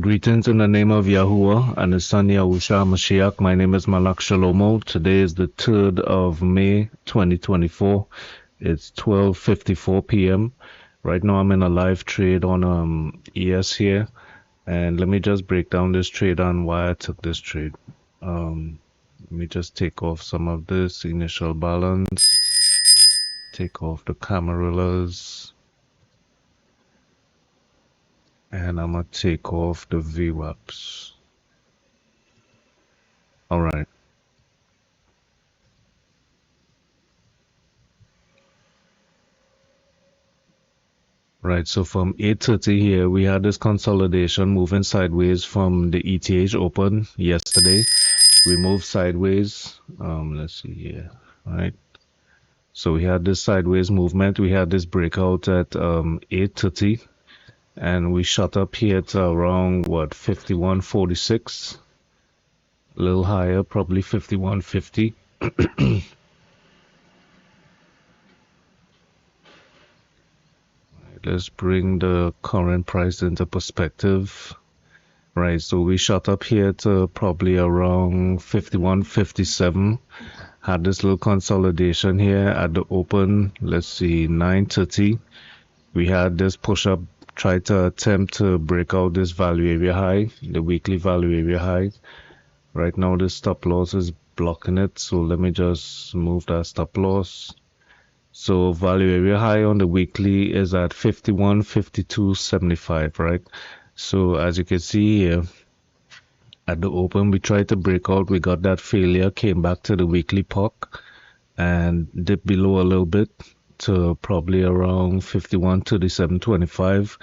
Greetings in the name of Yahuwah and His Son Yahushua Mashiach. My name is Malak Shalomo. Today is the 3rd of May 2024. It's 12:54 p.m. Right now I'm in a live trade on ES here. And let me just break down this trade on why I took this trade. Let me just take off some of this initial balance. Take off the Camarillas. And I'm going to take off the VWAPs. Alright. Right, so from 8:30 here, we had this consolidation moving sideways from the ETH open yesterday. We moved sideways. Let's see here. Right. So we had this sideways movement. We had this breakout at 8:30. And we shot up here to around, what, 51.46. A little higher, probably 51.50. Let's bring the current price into perspective. Right, so we shot up here to probably around 51.57. Had this little consolidation here at the open. Let's see, 9:30. We had this push up, try to attempt to break out this value area high, the weekly value area high. Right now, this stop loss is blocking it, so let me just move that stop loss. So value area high on the weekly is at 51.52.75, right? So as you can see here, at the open, we tried to break out. We got that failure, came back to the weekly POC and dipped below a little bit to probably around 51.37.25.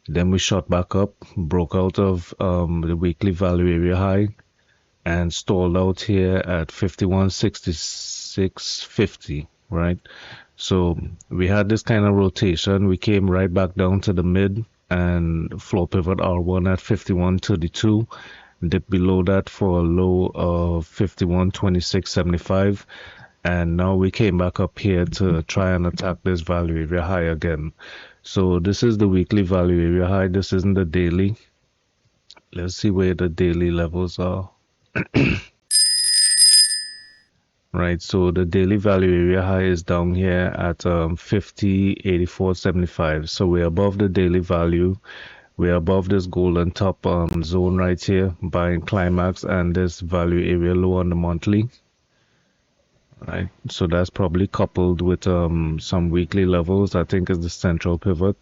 Then we shot back up, broke out of the weekly value area high and stalled out here at 51.66.50, right? So we had this kind of rotation. We came right back down to the mid and floor pivot R1 at 51.32, dipped below that for a low of 51.26.75. And now we came back up here to try and attack this value area high again. So this is the weekly value area high. This isn't the daily. Let's see where the daily levels are. Right, so the daily value area high is down here at 50.84.75. So we're above the daily value. We're above this golden top zone right here, buying climax and this value area low on the monthly. Right, so that's probably coupled with some weekly levels. I think is the central pivot.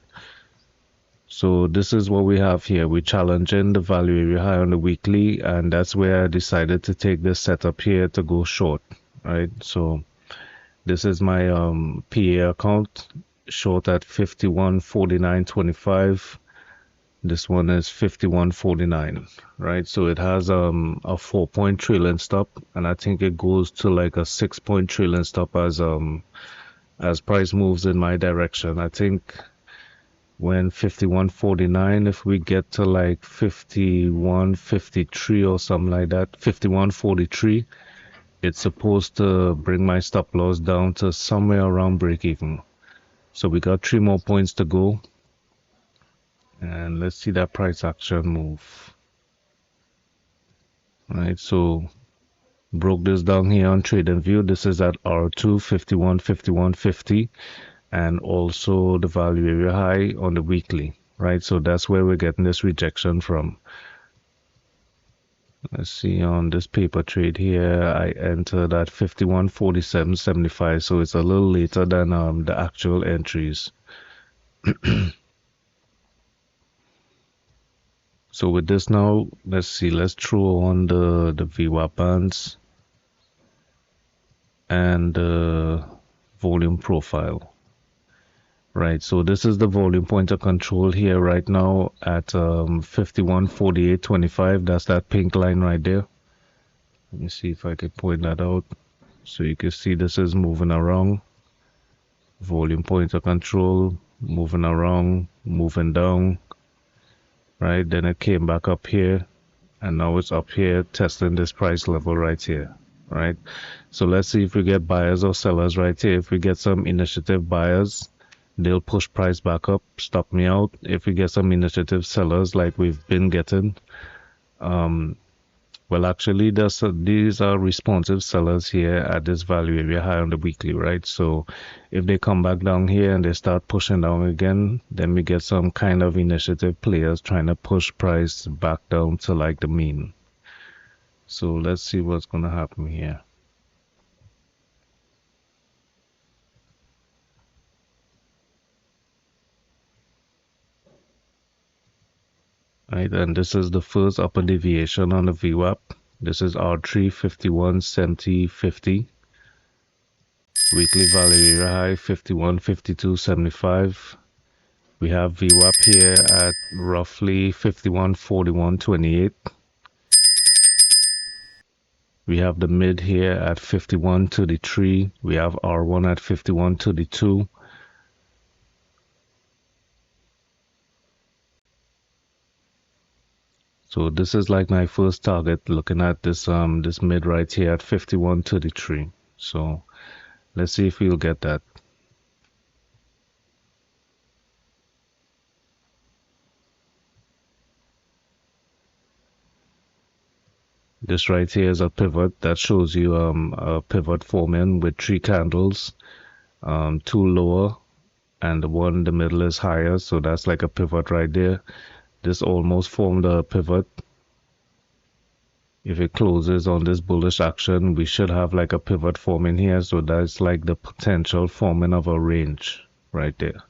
So this is what we have here. We're challenging the value area high on the weekly, and that's where I decided to take this setup here to go short. Right, so this is my PA account, short at 51.49.25. This one is 51.49, right? So it has a 4-point trailing stop, and I think it goes to like a 6-point trailing stop as price moves in my direction. I think when 51.49, if we get to like 51.53 or something like that, 51.43, it's supposed to bring my stop loss down to somewhere around break even. So we got 3 more points to go. And let's see that price action move. Right, so broke this down here on TradingView. This is at R2 51.51.50 and also the value area high on the weekly. Right, so that's where we're getting this rejection from. Let's see on this paper trade here, I entered at 51.47.75, so it's a little later than the actual entries. So with this now, let's see, let's throw on the VWAP bands and the volume profile. Right, so this is the volume pointer control here right now at 51.48.25. That's that pink line right there. Let me see if I can point that out. So you can see this is moving around. Volume pointer control, moving around, moving down. Right, then it came back up here and now it's up here testing this price level right here. Right, so let's see if we get buyers or sellers right here. If we get some initiative buyers, they'll push price back up, stop me out. If we get some initiative sellers like we've been getting, well, actually, these are responsive sellers here at this value area high on the weekly, right? So if they come back down here and they start pushing down again, then we get some kind of initiative players trying to push price back down to like the mean. So let's see what's going to happen here. Right, and this is the first upper deviation on the VWAP. This is R3 51 70 50. Weekly value area high 51 52 75. We have VWAP here at roughly 51 41 28. We have the mid here at 51 33. We have R1 at 51 32. So this is like my first target, looking at this this mid right here at 51.33. So let's see if we'll get that. This right here is a pivot that shows you a pivot forming with 3 candles, 2 lower and the one in the middle is higher, so that's like a pivot right there. This almost formed a pivot. If it closes on this bullish action, we should have like a pivot forming here, so that's like the potential forming of a range right there.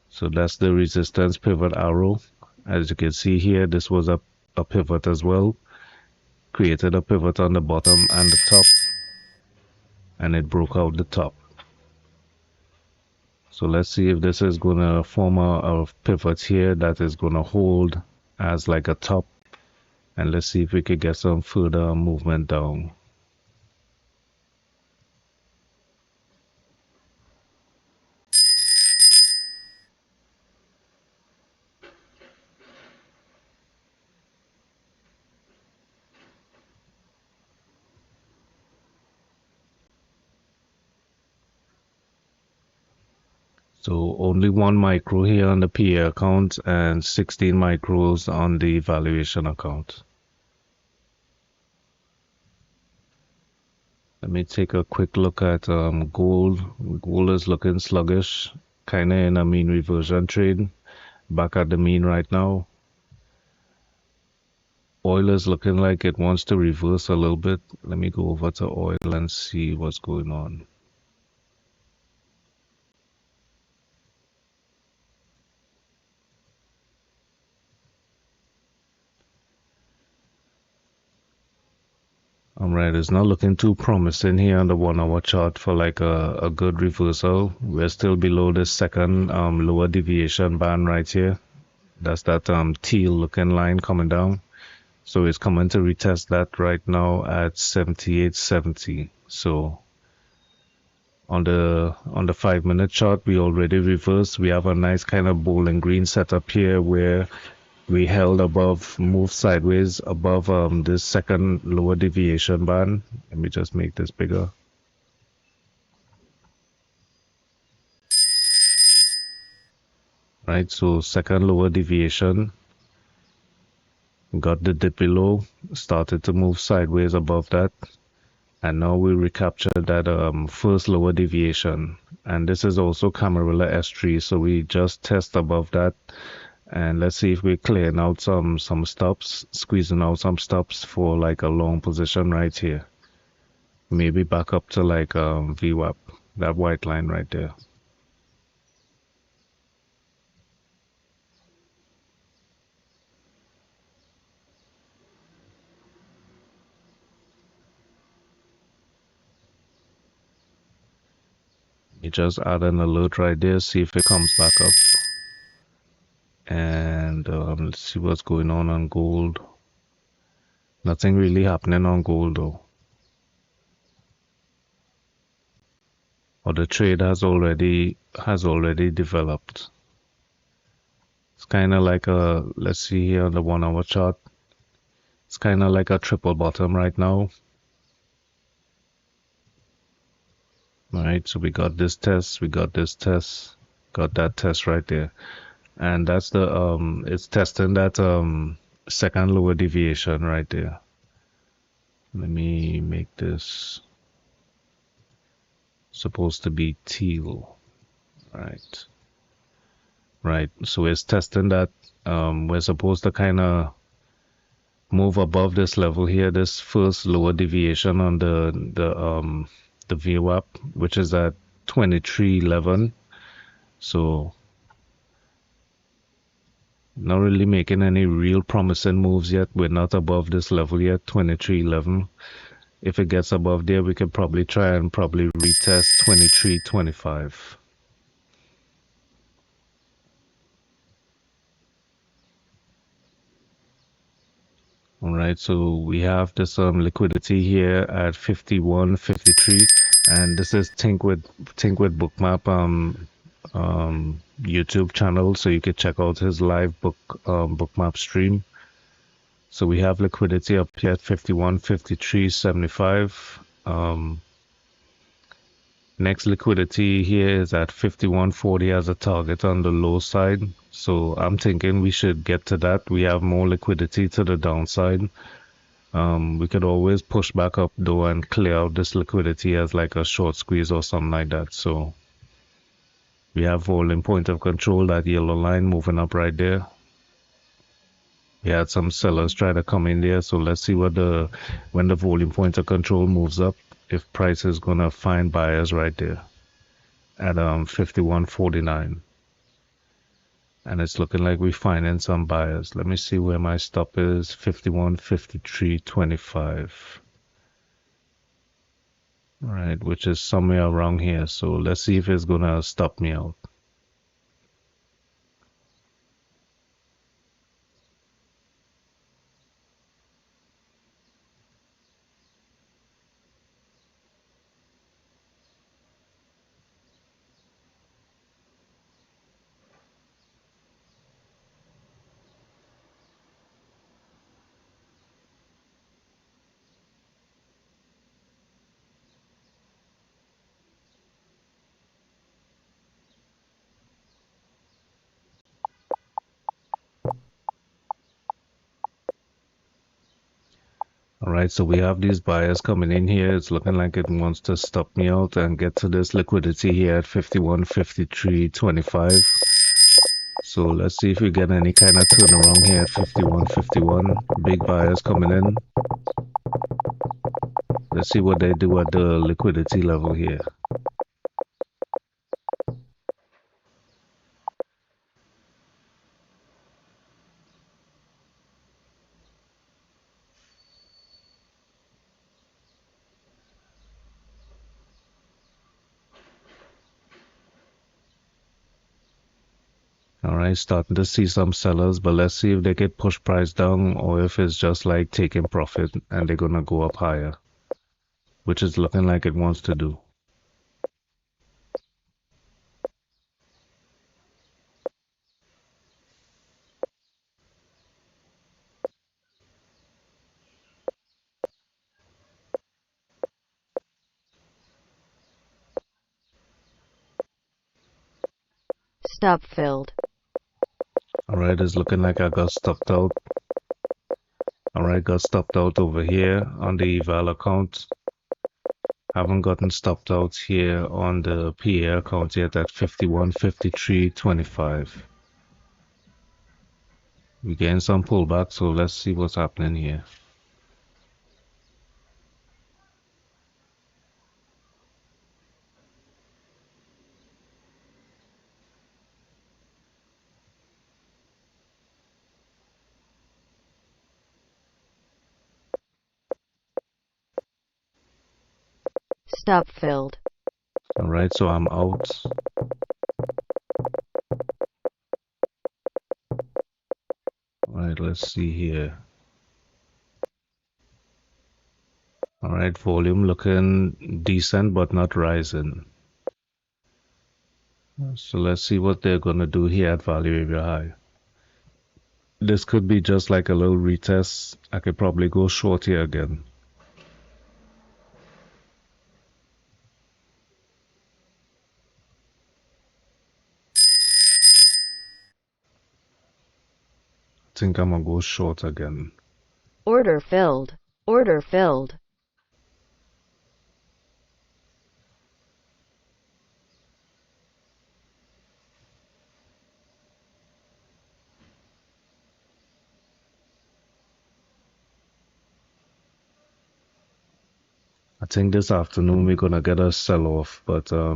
So that's the resistance pivot arrow. As you can see here, this was a pivot as well. Created a pivot on the bottom and the top, and it broke out the top. So let's see if this is gonna form a pivot here that is gonna hold as like a top, and let's see if we could get some further movement down. So only 1 micro here on the PA account and 16 micros on the valuation account. Let me take a quick look at gold. Gold is looking sluggish, kind of in a mean reversion trade. Back at the mean right now. Oil is looking like it wants to reverse a little bit. Let me go over to oil and see what's going on. Alright, it's not looking too promising here on the 1 hour chart for like a good reversal. We're still below the second lower deviation band right here. That's that teal looking line coming down. So it's coming to retest that right now at 78.70. So on the 5-minute chart, we already reversed. We have a nice kind of bowling green setup here where we held above, moved sideways above this second lower deviation band. Let me just make this bigger. Right, so second lower deviation, got the dip below, started to move sideways above that, and now we recaptured that first lower deviation. And this is also Camarilla S3, so we just test above that. And let's see if we're clearing out some stops, squeezing out some stops for like a long position right here. Maybe back up to like VWAP, that white line right there. You just add an alert right there, see if it comes back up. And let's see what's going on gold. Nothing really happening on gold though. Or the trade has already developed. It's kind of like let's see here on the 1 hour chart. It's kind of like a triple bottom right now. Alright, so we got this test, we got this test. Got that test right there. And that's the it's testing that second lower deviation right there. Let me make this supposed to be teal. Right. Right. So it's testing that we're supposed to kind of move above this level here, this first lower deviation on the VWAP, which is at 2311. So not really making any real promising moves yet. We're not above this level yet, 2311. If it gets above there, we could probably try and probably retest 2325. All right, so we have this liquidity here at 51.53, and this is Think with Bookmap YouTube channel, so you could check out his live bookmap stream. So we have liquidity up here at 51.53.75. Next liquidity here is at 51.40 as a target on the low side. So I'm thinking we should get to that. We have more liquidity to the downside. We could always push back up though and clear out this liquidity as like a short squeeze or something like that. So we have volume point of control, that yellow line moving up right there. We had some sellers try to come in there. So let's see what when the volume point of control moves up, if price is gonna find buyers right there at 51.49. And it's looking like we're finding some buyers. Let me see where my stop is. 51.53.25. Right, which is somewhere around here. So let's see if it's gonna stop me out. All right, so we have these buyers coming in here. It's looking like it wants to stop me out and get to this liquidity here at 51.53.25. So let's see if we get any kind of turnaround here at 51.51. Big buyers coming in. Let's see what they do at the liquidity level here. All right, starting to see some sellers, but let's see if they could push price down or if it's just like taking profit and they're gonna go up higher, which is looking like it wants to do. Stop filled. All right, it's looking like I got stopped out. All right, got stopped out over here on the eval account. Haven't gotten stopped out here on the PA account yet at 51.53.25. We're getting some pullback, so let's see what's happening here. Stop filled. All right, so I'm out. All right, let's see here. All right, volume looking decent but not rising. So let's see what they're gonna do here at value area high. This could be just like a little retest. I could probably go short here again. think I'm gonna go short again. Order filled. Order filled. I think this afternoon we're gonna get a sell-off, but I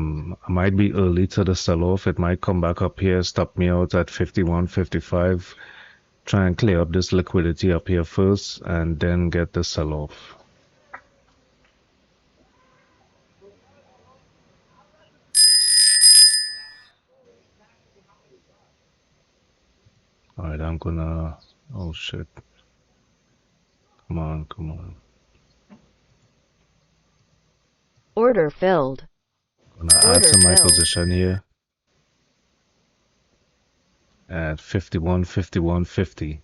might be early to the sell-off. It might come back up here, stop me out at 51.55. Try and clear up this liquidity up here first, and then get the sell-off. All right, I'm gonna. Oh shit! Come on, come on. Order filled. I'm gonna add Order to my filled. position here at 51.51.50.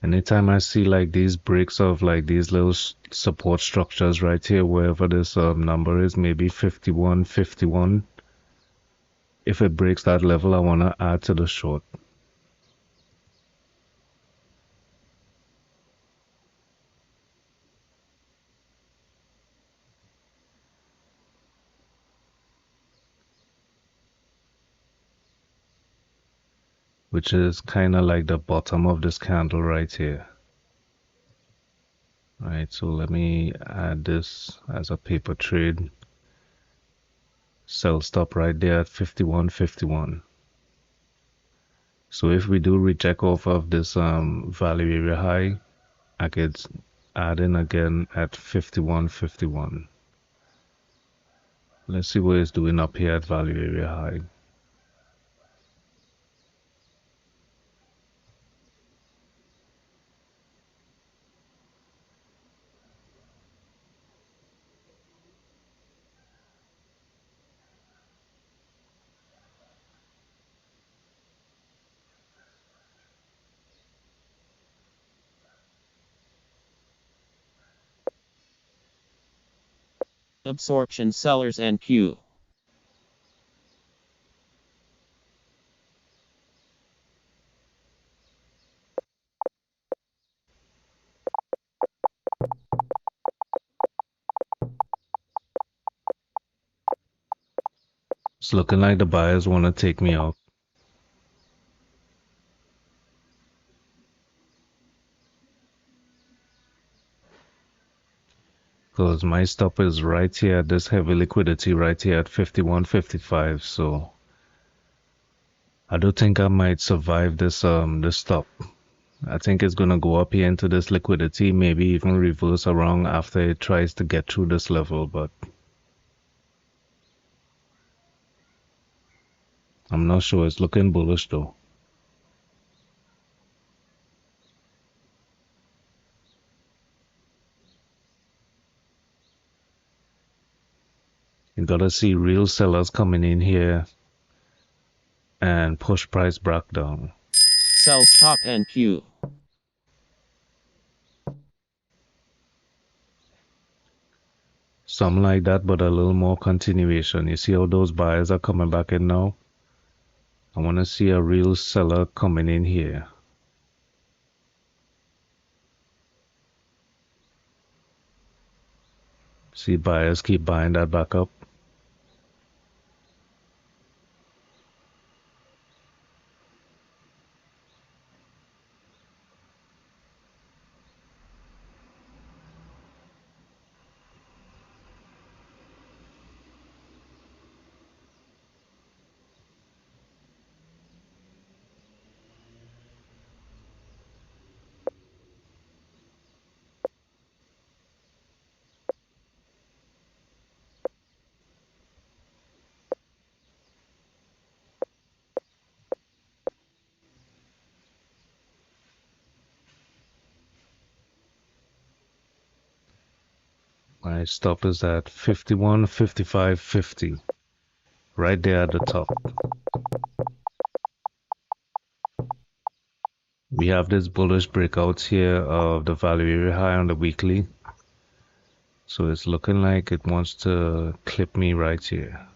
Anytime I see like these breaks of like these little support structures right here, wherever this number is, maybe 51.51. If it breaks that level, I want to add to the short. Which is kind of like the bottom of this candle right here. Right, so let me add this as a paper trade. Sell stop right there at 51.51. So if we do reject off of this value area high, I could add in again at 51.51. Let's see what it's doing up here at value area high. Absorption sellers and Q. It's looking like the buyers want to take me out. Because my stop is right here at this heavy liquidity right here at 51.55. So I do think I might survive this this stop. I think it's gonna go up here into this liquidity, maybe even reverse around after it tries to get through this level, but I'm not sure. It's looking bullish though. You gotta see real sellers coming in here and push price back down. Sell stop and Q. Something like that, but a little more continuation. You see how those buyers are coming back in now? I want to see a real seller coming in here. See buyers keep buying that back up. My stop is at 51, 55, 50. Right there at the top. We have this bullish breakout here of the value area high on the weekly. So it's looking like it wants to clip me right here.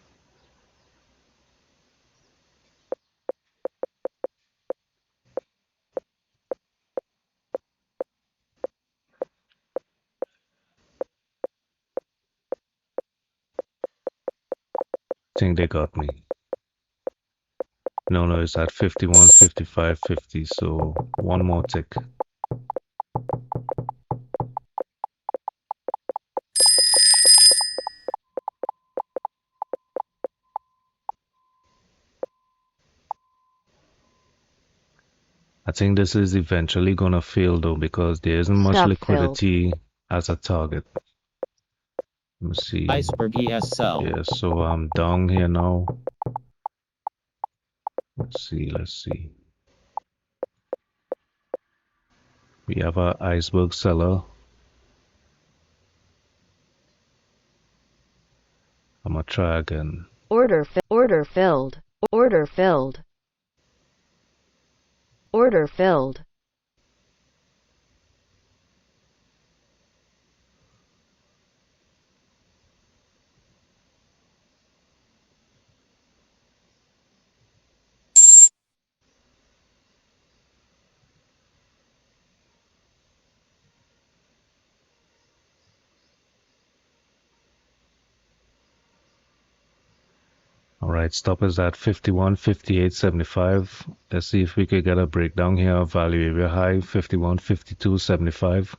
I think they got me. No, it's at 51, 55, 50. So one more tick. I think this is eventually gonna fail though because there isn't much Stop liquidity as a target. Let me see. Iceberg ES sell. Yeah, so I'm down here now. Let's see. We have our iceberg seller. I'm gonna try again. Order filled. Order filled. Order filled. Order filled. Alright, stop is at 51, 58, 75. Let's see if we could get a breakdown here of value area high, 51, 52, 75.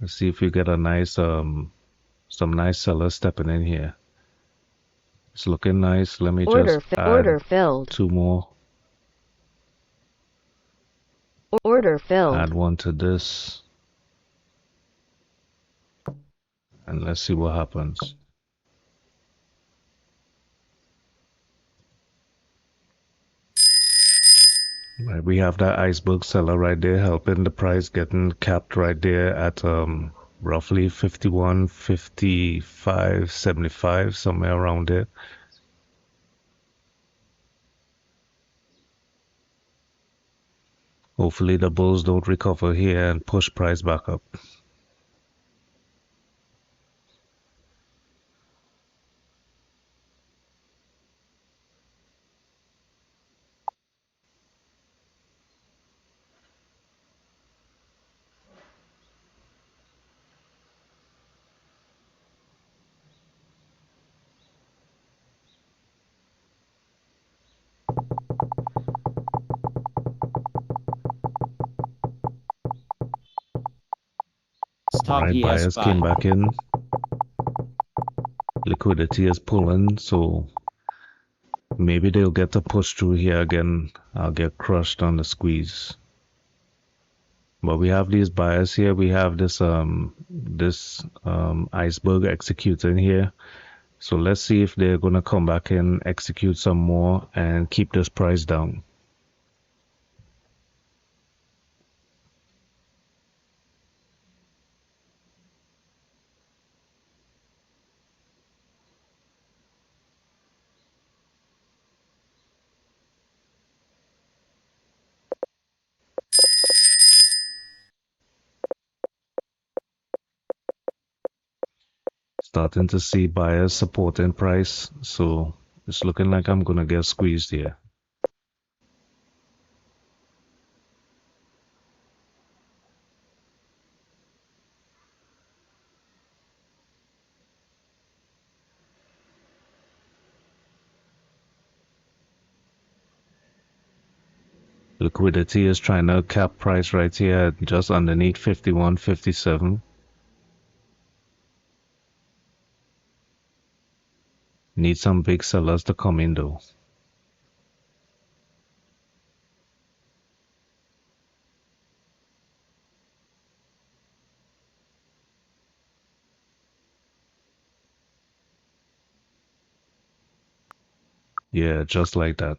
Let's see if we get a nice some nice sellers stepping in here. It's looking nice. Let me just add Order filled. 2 more. Order filled. Add 1 to this. And let's see what happens. Right, we have that iceberg seller right there helping the price getting capped right there at roughly 51, 55, 75, somewhere around there. Hopefully the bulls don't recover here and push price back up. Stop Right, ES buyers buy. came back in. Liquidity is pulling, so maybe they'll get to push through here again. I'll get crushed on the squeeze. But we have these buyers here. We have this iceberg executing here. So let's see if they're gonna come back and execute some more and keep this price down. Starting to see buyers supporting price, so it's looking like I'm gonna get squeezed here. Liquidity is trying to cap price right here just underneath 51, 57. Need some big sellers to come in though. Yeah, just like that.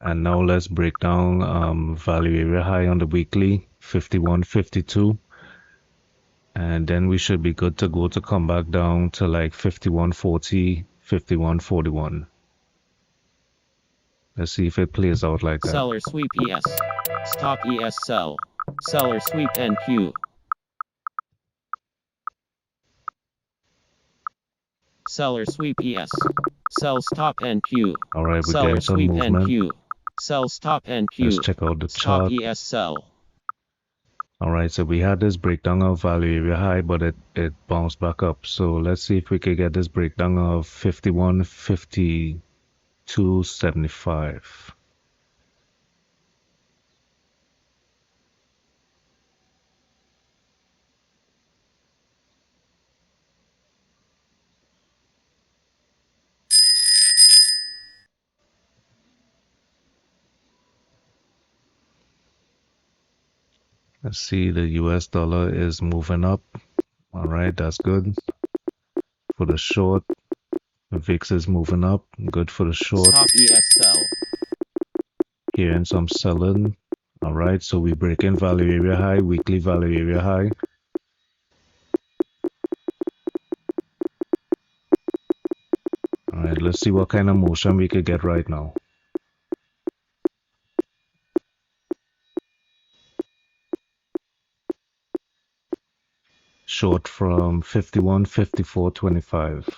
And now let's break down value area high on the weekly, 51, 52. And then we should be good to go to come back down to like 51.40, 51.41. Let's see if it plays out like that. Seller sweep ES. Stop ES sell. Seller sweep NQ. Seller sweep ES. Sell stop NQ. All right, we're Seller getting some sweep movement. NQ. Sell stop Let's NQ. check out the Stop chart. ES sell. All right, so we had this breakdown of value area high, but it bounced back up. So let's see if we could get this breakdown of 51.5275. Let's see, the US dollar is moving up. All right, that's good. For the short, the VIX is moving up. Good for the short. Stop ES sell. Hearing some selling. All right, so we break in value area high, weekly value area high. All right, let's see what kind of motion we could get right now. Short from 51.5425.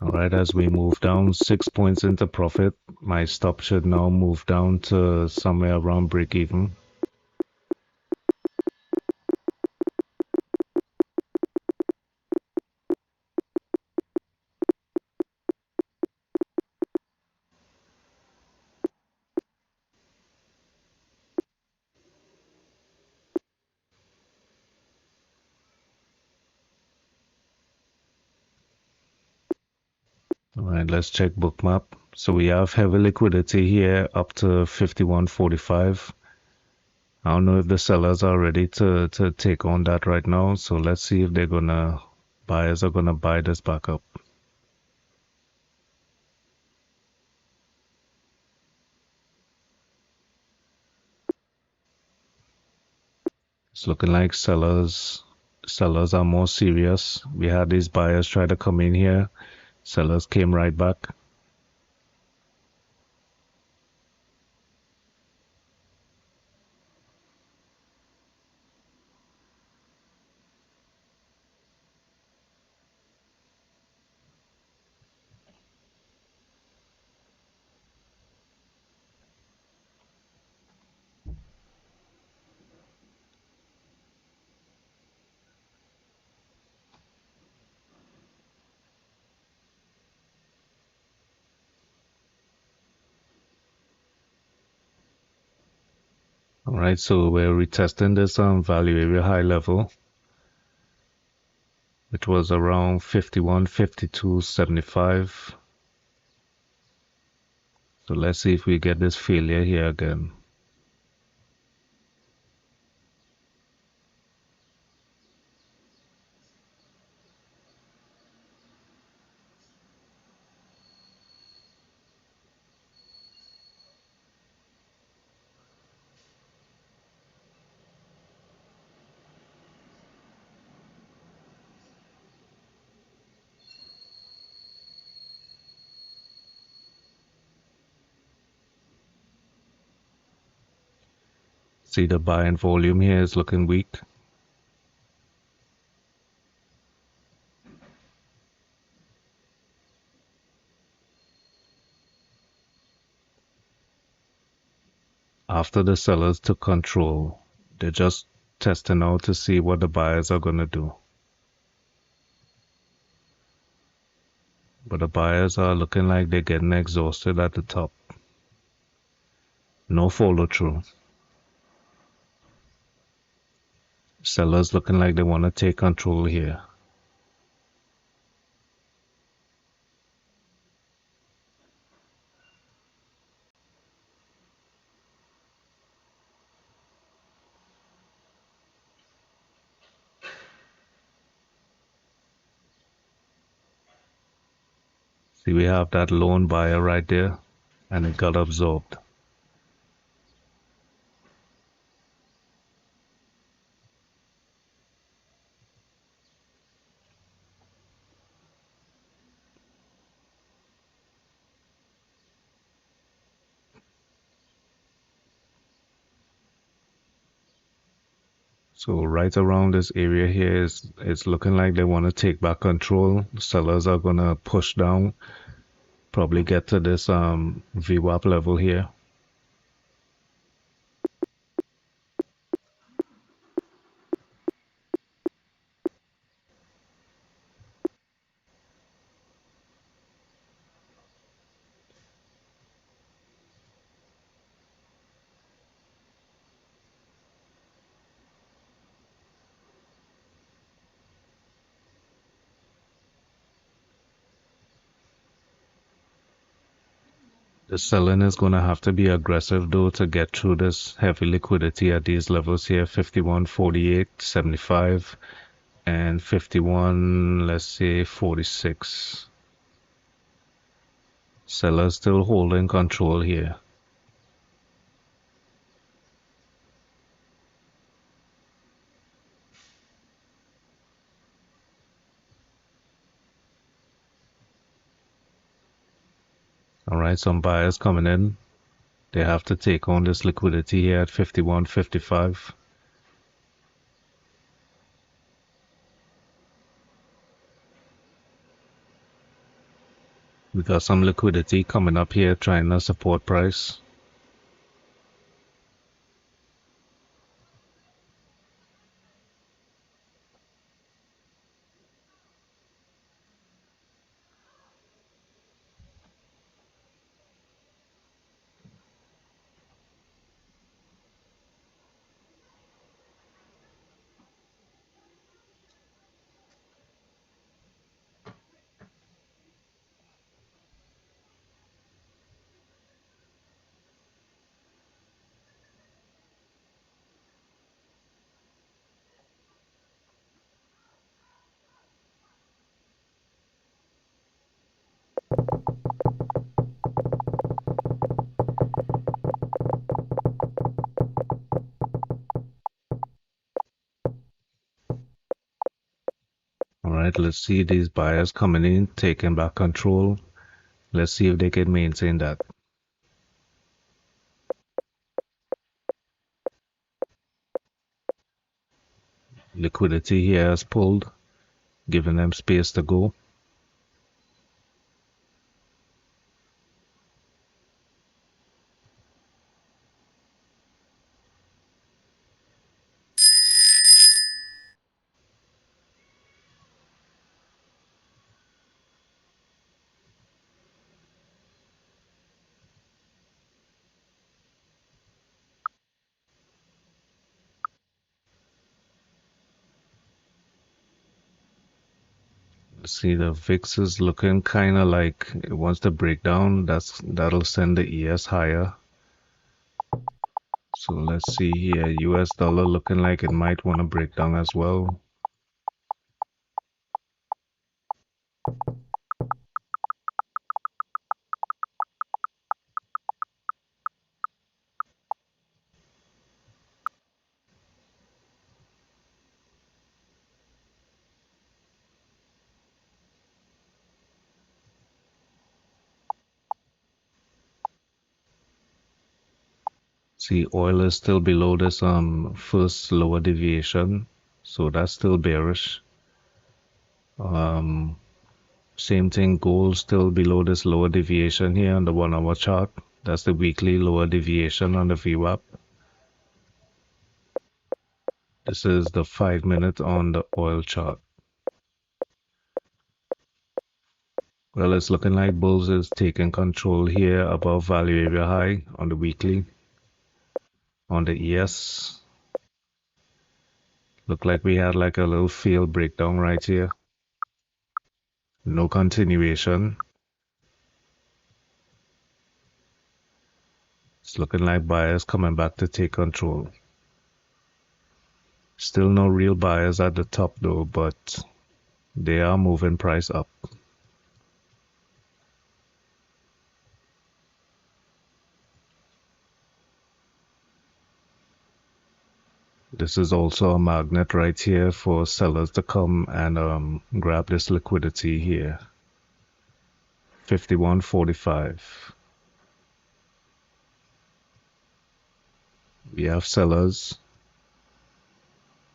Alright, as we move down 6 points into profit, my stop should now move down to somewhere around break even. Alright, let's check bookmap. So we have heavy liquidity here up to 51.45. I don't know if the sellers are ready to take on that right now. So let's see if buyers are gonna buy this back up. It's looking like sellers are more serious. We had these buyers try to come in here. Sellers came right back. Alright, so we're retesting this value area high level, which was around 51.5275. So let's see if we get this failure here again. See, the buying volume here is looking weak. After the sellers took control, they're just testing out to see what the buyers are going to do. But the buyers are looking like they're getting exhausted at the top. No follow through. Sellers looking like they want to take control here. See, we have that lone buyer right there, and it got absorbed. So right around this area here is it's looking like they want to take back control. Sellers are gonna push down, probably get to this VWAP level here. The selling is gonna have to be aggressive though to get through this heavy liquidity at these levels here, 51.48.75 and 51, let's say 46. Sellers still holding control here. All right, some buyers coming in. They have to take on this liquidity here at 51.55. We got some liquidity coming up here trying to support price. All right, let's see these buyers coming in, taking back control. Let's see if they can maintain that. Liquidity here has pulled, giving them space to go. See, the VIX is looking kind of like it wants to break down. That'll send the ES higher. So let's see here, US dollar looking like it might want to break down as well. See, oil is still below this first lower deviation, so that's still bearish. Same thing, gold still below this lower deviation here on the 1 hour chart. That's the weekly lower deviation on the VWAP. This is the 5-minute on the oil chart. Well, it's looking like bulls is taking control here above value area high on the weekly. On the ES, look like we had like a little failed breakdown right here. No continuation. It's looking like buyers coming back to take control. Still no real buyers at the top though, but they are moving price up. This is also a magnet right here for sellers to come and grab this liquidity here. 51.45. We have sellers,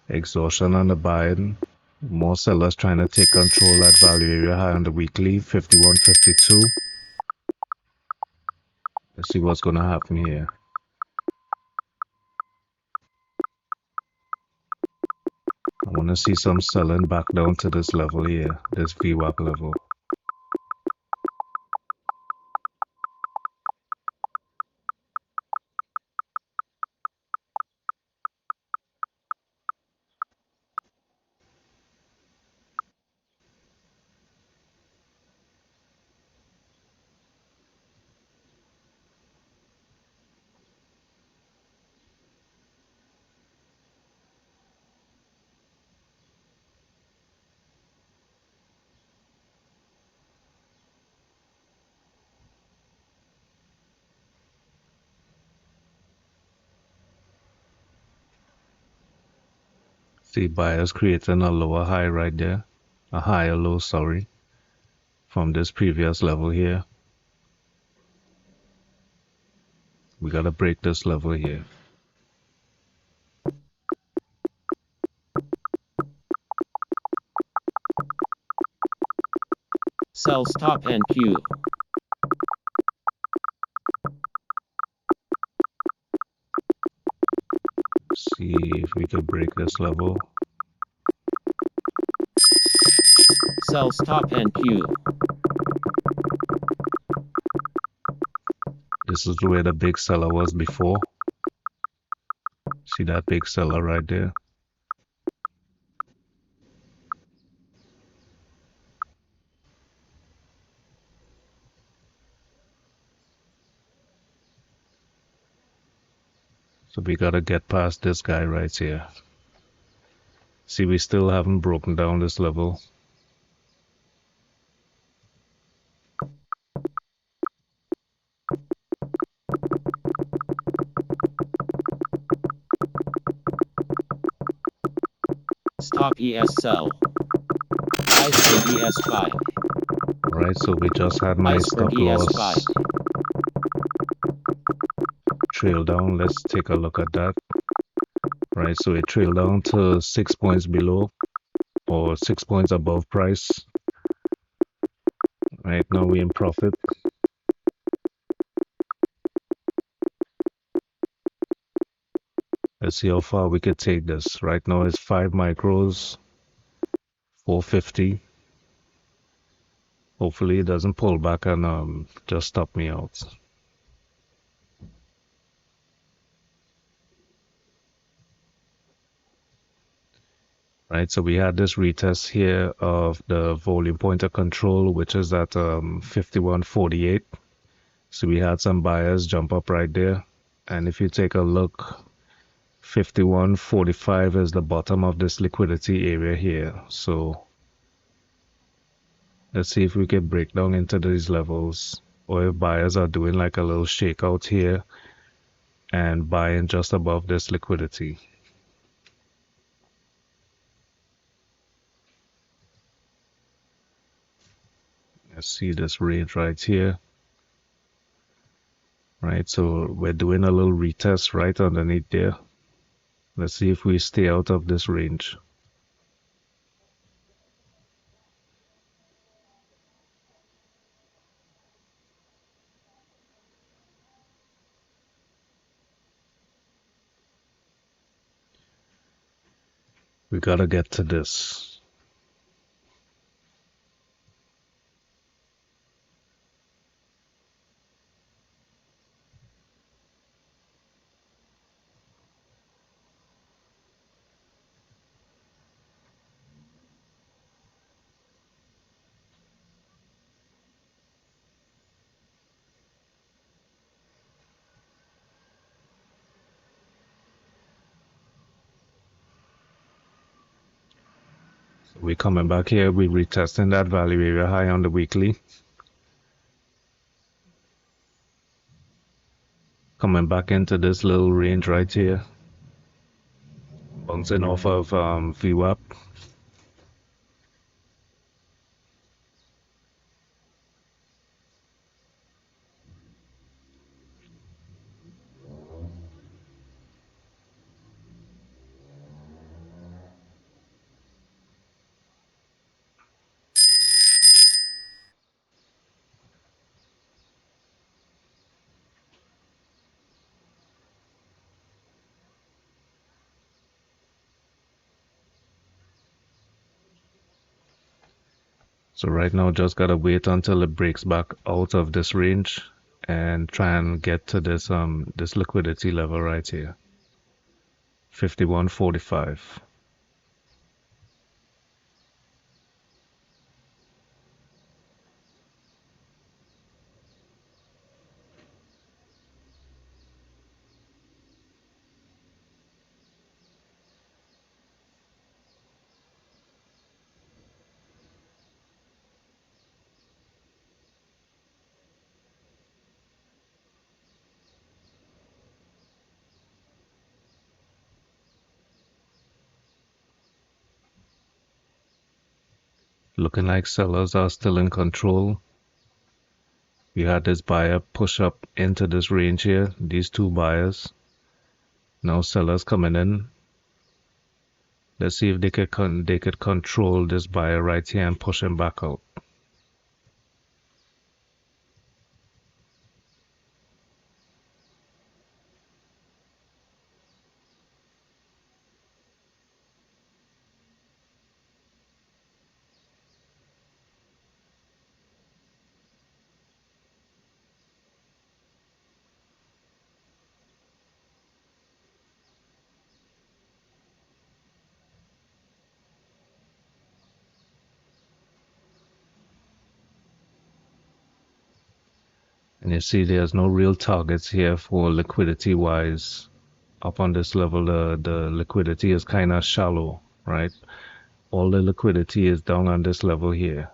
exhaustion on the buying, more sellers trying to take control at value area high on the weekly, 51.52. Let's see what's going to happen here. I want to see some selling back down to this level here, this VWAP level. See buyers creating a lower high right there, a higher low, sorry, from this previous level here. We got to break this level here. Sell stop NQ. See if we can break this level. Sell stop NQ. This is where the big seller was before. See that big seller right there? So we gotta get past this guy right here. See, we still haven't broken down this level. Stop ES sell. Iceberg ES5. Alright, so we just had my Iceberg stop loss ES5. trail down. Let's take a look at that. Right, so it trailed down to 6 points below or 6 points above price. Right now we're in profit. Let's see how far we could take this. Right now it's 5 micros, 450. Hopefully it doesn't pull back and just stop me out. Right, so we had this retest here of the volume pointer control, which is at 51.48. So we had some buyers jump up right there. And if you take a look, 51.45 is the bottom of this liquidity area here. So let's see if we can break down into these levels, or if buyers are doing like a little shakeout here and buying just above this liquidity. Let's see this range right here. Right, so we're doing a little retest right underneath there. Let's see if we stay out of this range. We gotta get to this. We're coming back here, we're retesting that value area high on the weekly. Coming back into this little range right here. bouncing off of VWAP. So right now, just gotta wait until it breaks back out of this range and try and get to this liquidity level right here, 51.45. Looking like sellers are still in control. We had this buyer push up into this range here, these two buyers. Now sellers coming in. Let's see if they could control this buyer right here and push him back out. And you see there's no real targets here for liquidity wise. Up on this level, the liquidity is kind of shallow, right? All the liquidity is down on this level here.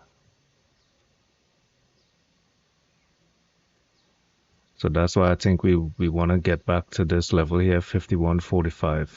So that's why I think we want to get back to this level here, 51.45.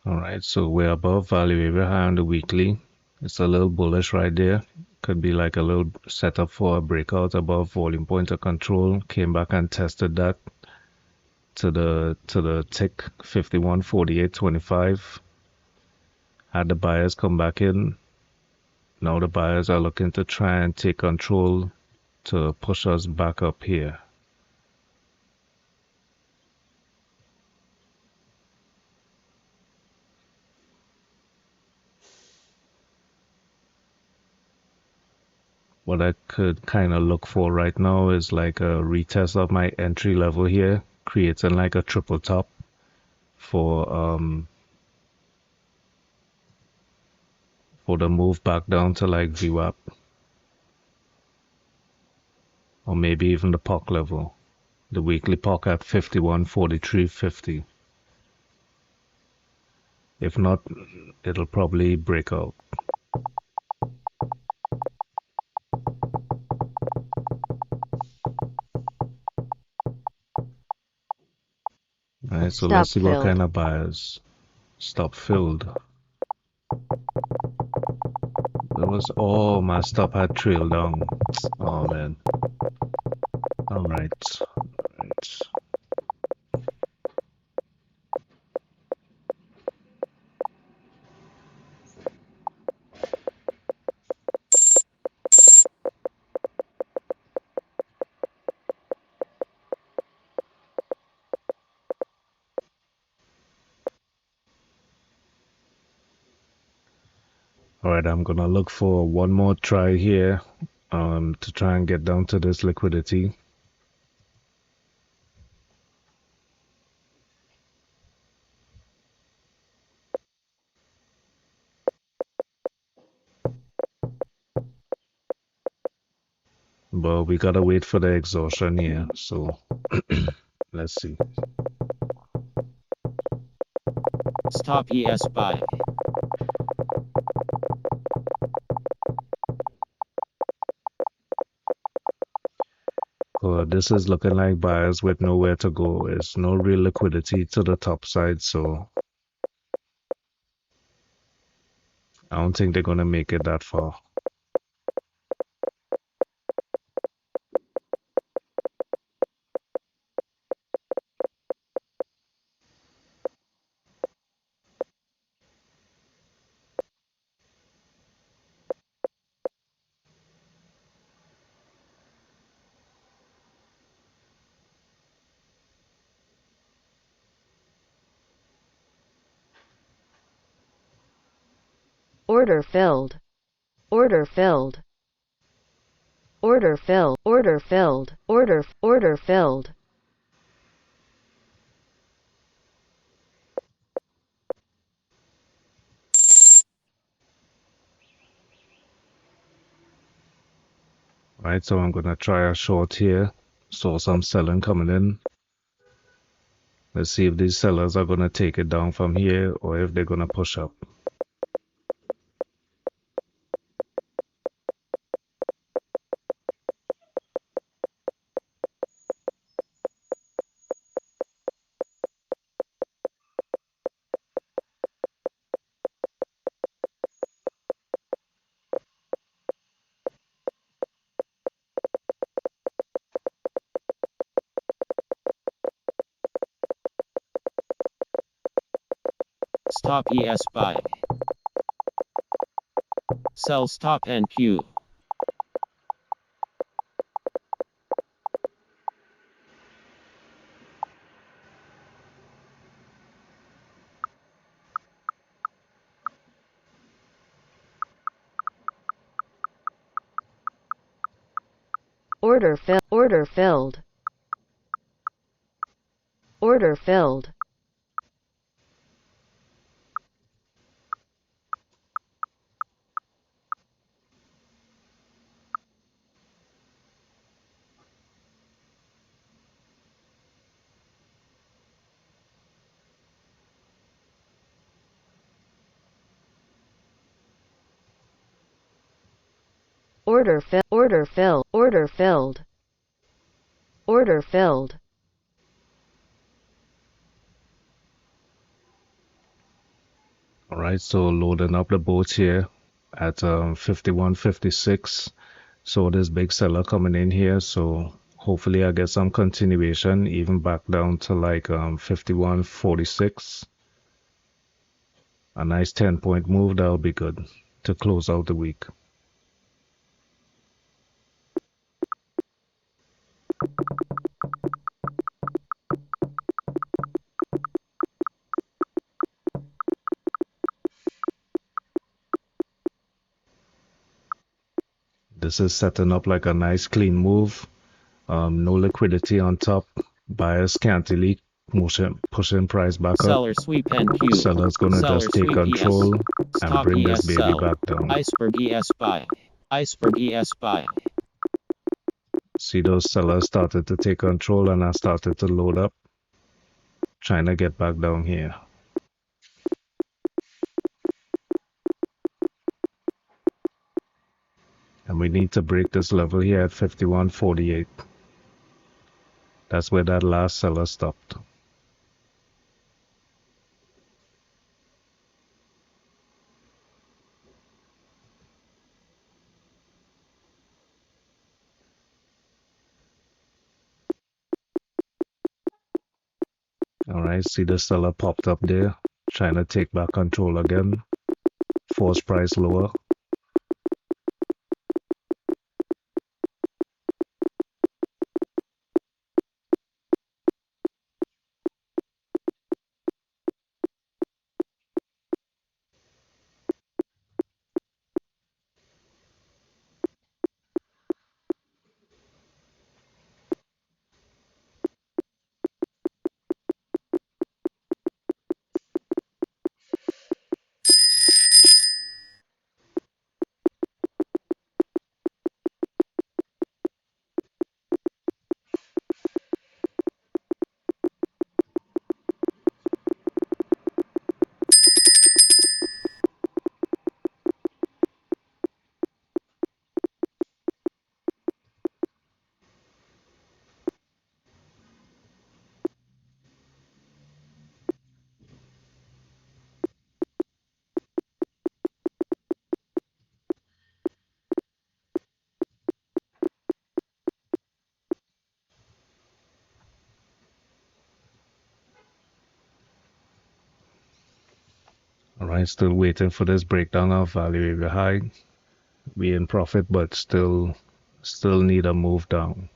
All right, so we're above value area high on the weekly. It's a little bullish right there. Could be like a little setup for a breakout above volume point of control. Came back and tested that to the tick 51.48.25. Had the buyers come back in. Now the buyers are looking to try and take control to push us back up here. What I could kind of look for right now is like a retest of my entry level here, creating like a triple top for the move back down to like VWAP, or maybe even the POC level, the weekly POC at 51.43.50. If not, it'll probably break out. Alright, so Stop let's see what filled. kind of buyers. Stop filled. There was, oh, my stop had trailed down. Oh man. Alright. Alright. All right, I'm gonna look for one more try here to try and get down to this liquidity. But we gotta wait for the exhaustion here. So let's see. Stop ES buy. This is looking like buyers with nowhere to go. There's no real liquidity to the top side, so I don't think they're gonna make it that far. Order filled. Order filled. Order filled. Order filled. Order filled. Right, so I'm gonna try a short here. Saw some selling coming in. Let's see if these sellers are gonna take it down from here or if they're gonna push up. Stop ES buy. Sell stop NQ. Order filled. Order filled. Order filled. Order filled. Order filled. Order filled. Order filled. All right, so loading up the boats here at 51.56. So this big seller coming in here, so hopefully I get some continuation, even back down to like 51.46. A nice 10-point move, that'll be good to close out the week. This is setting up like a nice clean move. No liquidity on top. Buyers scantily pushing price back up. Seller sweep NQ. Seller's gonna Seller just take sweep ES. control and Stop bring this ES baby sell. back down. Iceberg ES buy. Iceberg ES buy. See those sellers started to take control and I started to load up, trying to get back down here. And we need to break this level here at 51.48. That's where that last seller stopped. All right, see the seller popped up there, trying to take back control again. Force price lower. right? Still waiting for this breakdown of value area high. We in profit, but still need a move down.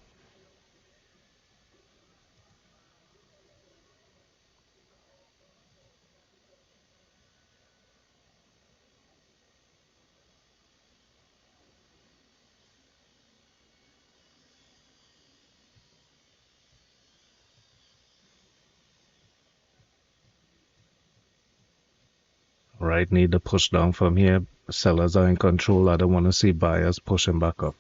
Right, need to push down from here. Sellers are in control. I don't want to see buyers pushing back up.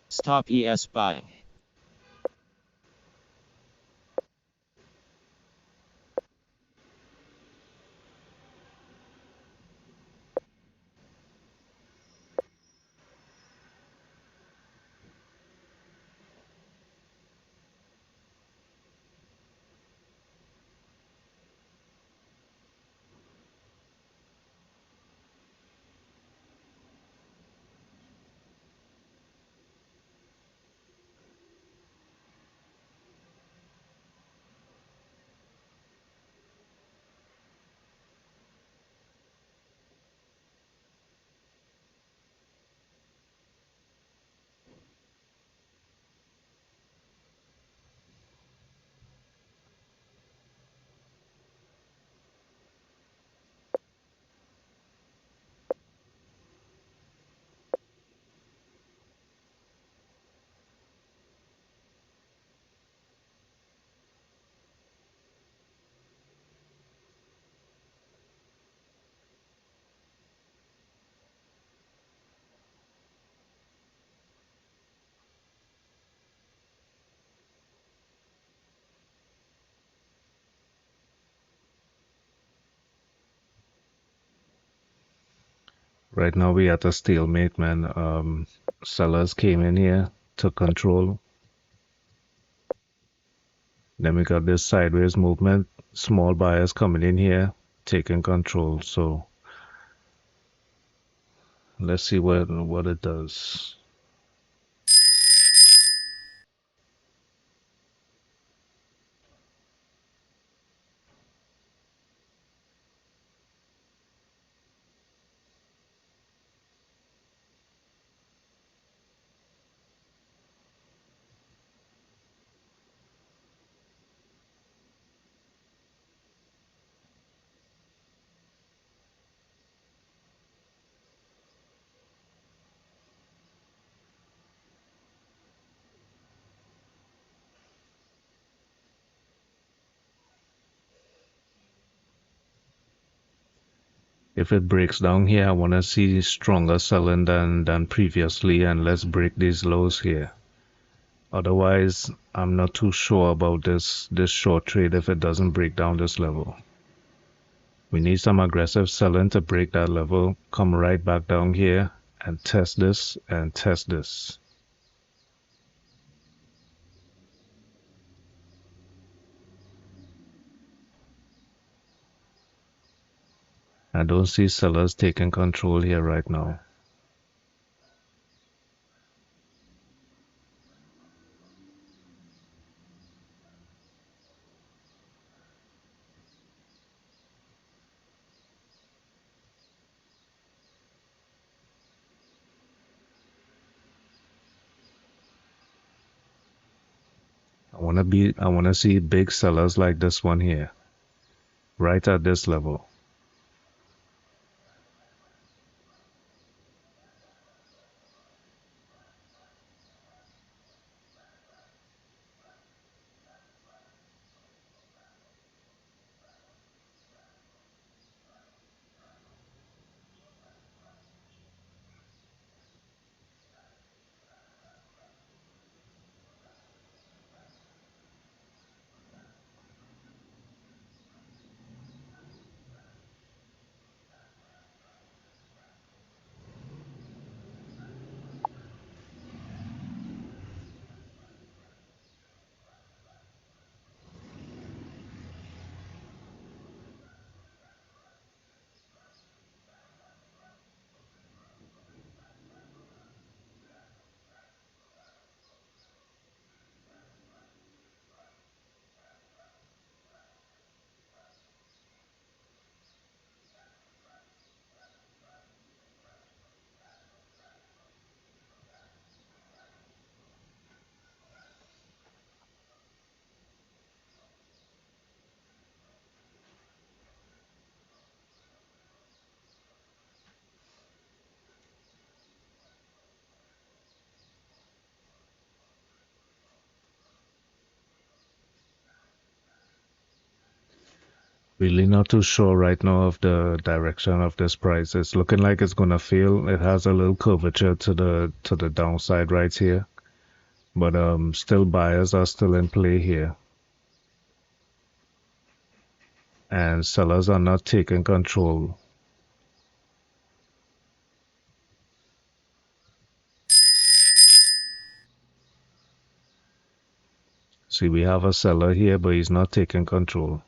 Stop ES buy. Right now we at a stalemate, man. Sellers came in here, took control. Then we got this sideways movement. Small buyers coming in here, taking control. So let's see what it does. If it breaks down here, I want to see stronger selling than previously, and let's break these lows here. Otherwise, I'm not too sure about this short trade if it doesn't break down this level. We need some aggressive selling to break that level, come right back down here and test this and test this. I don't see sellers taking control here right now. I wanna see big sellers like this one here, right at this level. Really not too sure right now of the direction of this price. It's looking like it's gonna fail. It has a little curvature to the downside right here. But still buyers are still in play here. And sellers are not taking control. See, we have a seller here, but he's not taking control.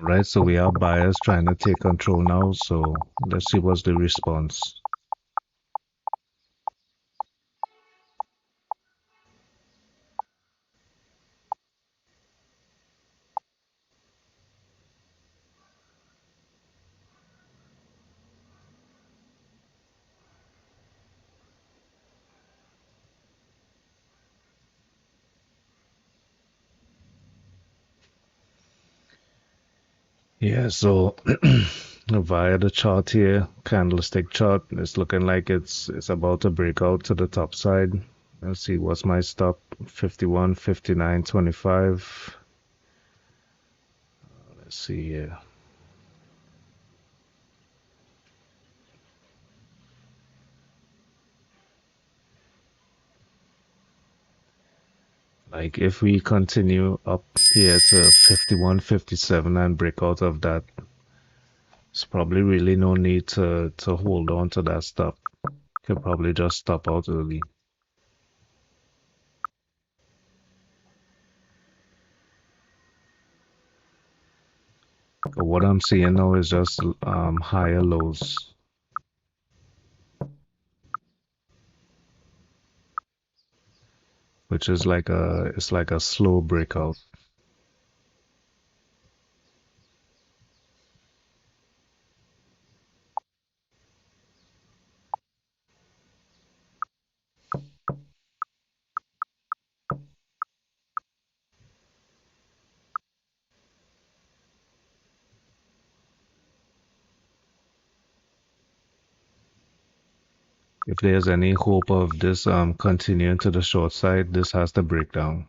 Right, so we have buyers trying to take control now, so let's see what's the response. Yeah, so via the chart here, candlestick chart, it's looking like it's about to break out to the top side. Let's see, what's my stop? 51, 59, 25. Let's see here. Like if we continue up here to 51, 57 and break out of that, it's probably really no need to hold on to that stop. Could probably just stop out early. But what I'm seeing now is just higher lows, which is like it's like a slow breakout. If there's any hope of this continuing to the short side, this has to break down.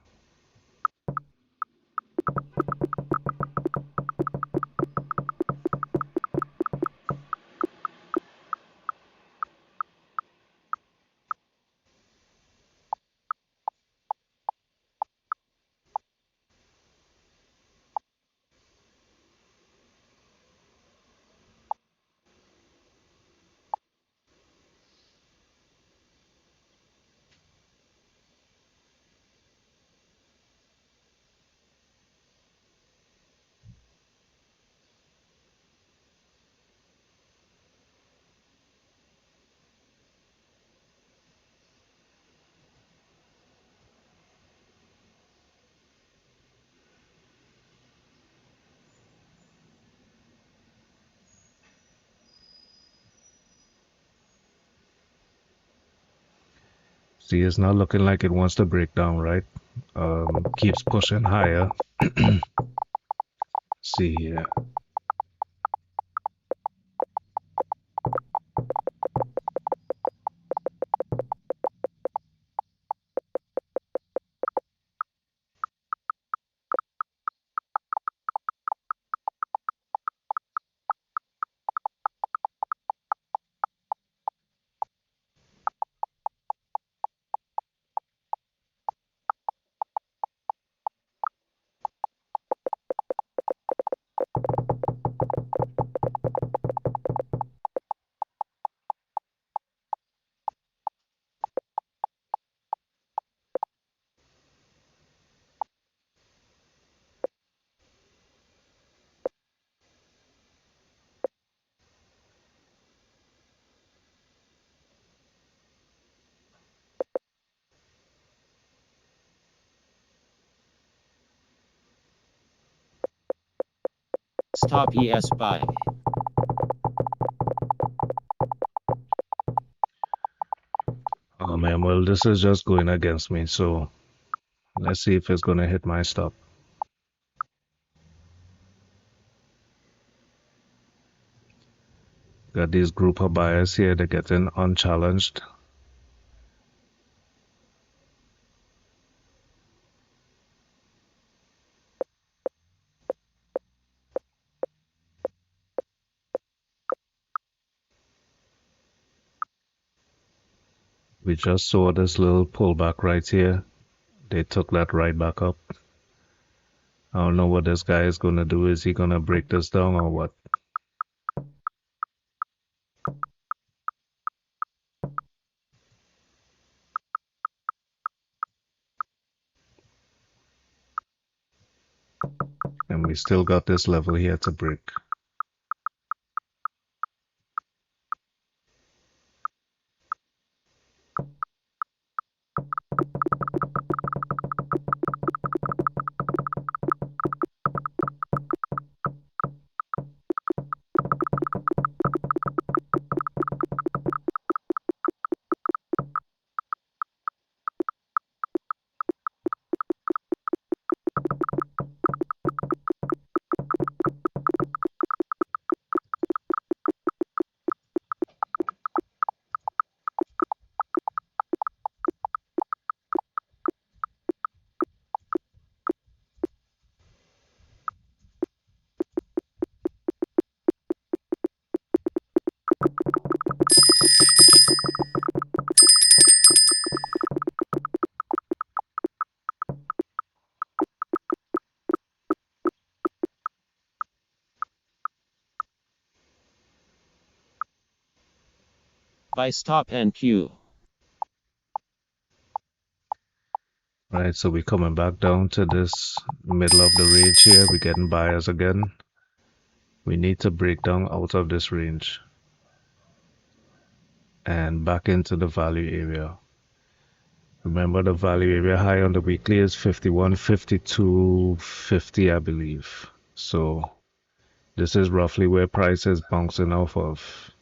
See, it's not looking like it wants to break down, right? Keeps pushing higher. See here. Stop ES buy. Oh man, well, this is just going against me, so let's see if it's gonna hit my stop. Got these group of buyers here, they're getting unchallenged. We just saw this little pullback right here. They took that right back up. I don't know what this guy is gonna do. Is he gonna break this down or what? And we still got this level here to break. Buy stop NQ. Right, so we're coming back down to this middle of the range here. We're getting buyers again. We need to break down out of this range and back into the value area. Remember, the value area high on the weekly is 51, 52, 50, I believe. So this is roughly where price is bouncing off of.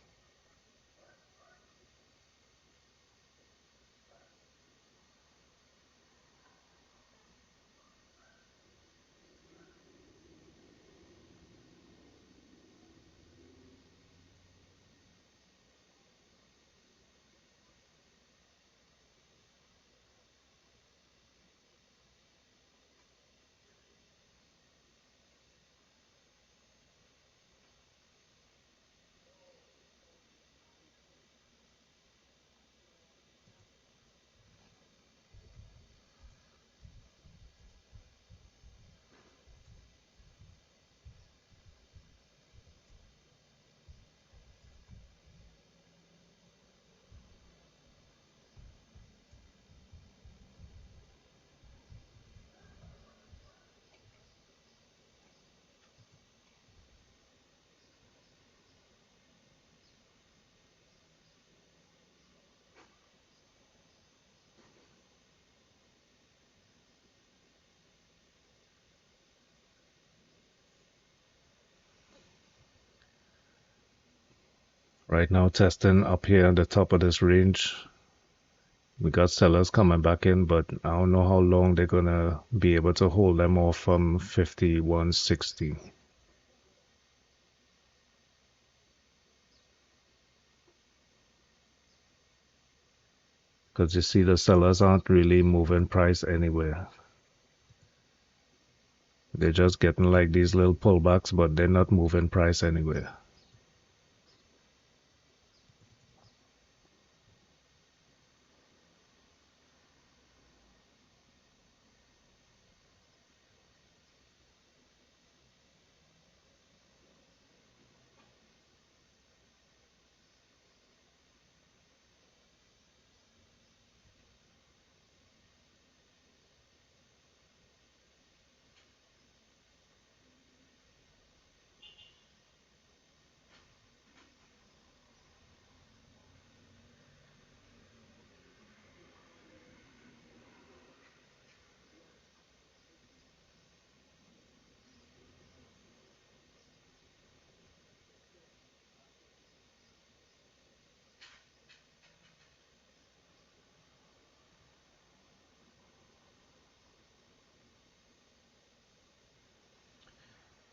Right now, testing up here at the top of this range. We got sellers coming back in, but I don't know how long they're gonna be able to hold them off from 51.60. Because you see, the sellers aren't really moving price anywhere. They're just getting like these little pullbacks, but they're not moving price anywhere.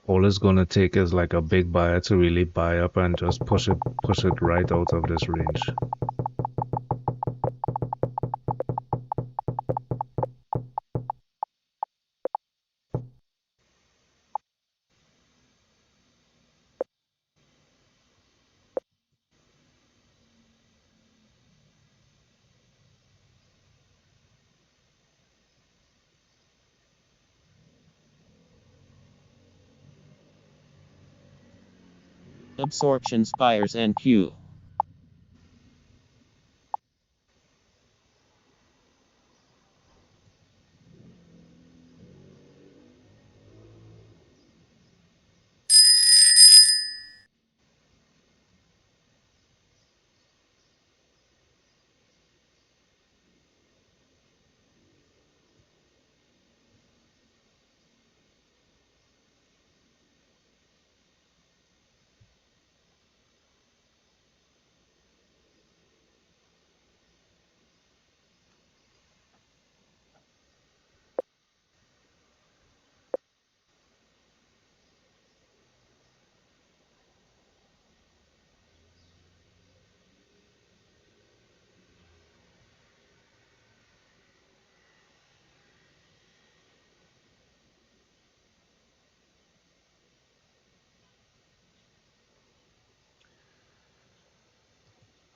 All it's gonna take is like a big buyer to really buy up and just push it right out of this range. Absorptions buyers and Q.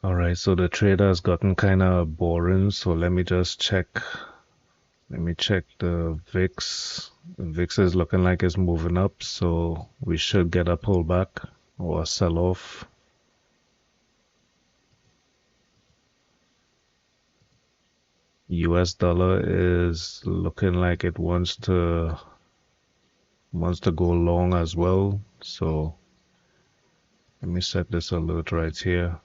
Alright, so the trader has gotten kind of boring, so let me just check. Let me check the VIX. The VIX is looking like it's moving up, so we should get a pullback or a sell-off. US dollar is looking like it wants to go long as well. So let me set this alert right here.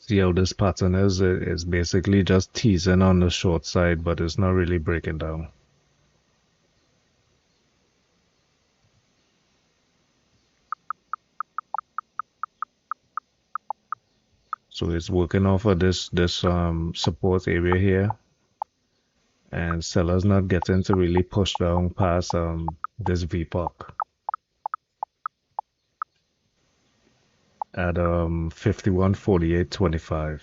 See how this pattern is? It's basically just teasing on the short side, but it's not really breaking down. So it's working off of this support area here, and sellers not getting to really push down past this VPOC at 51.48.25.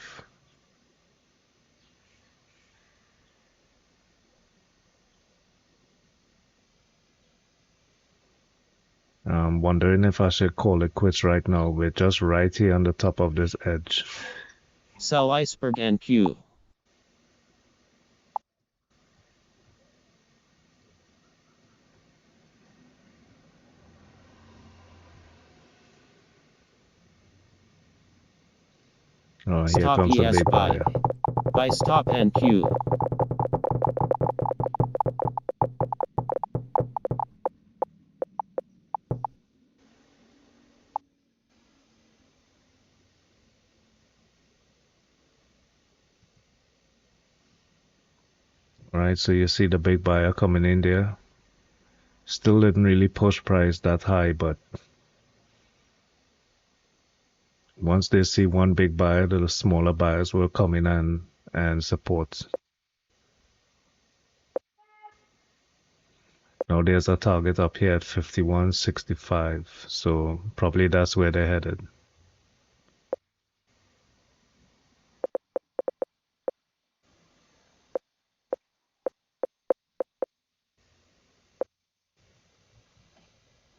I'm wondering if I should call it quits right now. We're just right here on the top of this edge. Sell iceberg and Q. Oh, here Stop comes a ES big buy. buyer. Buy stop and Q. right? So you see the big buyer coming in there. Still didn't really push price that high, but once they see one big buyer, the smaller buyers will come in and support. Now there's a target up here at 51.65, so probably that's where they're headed.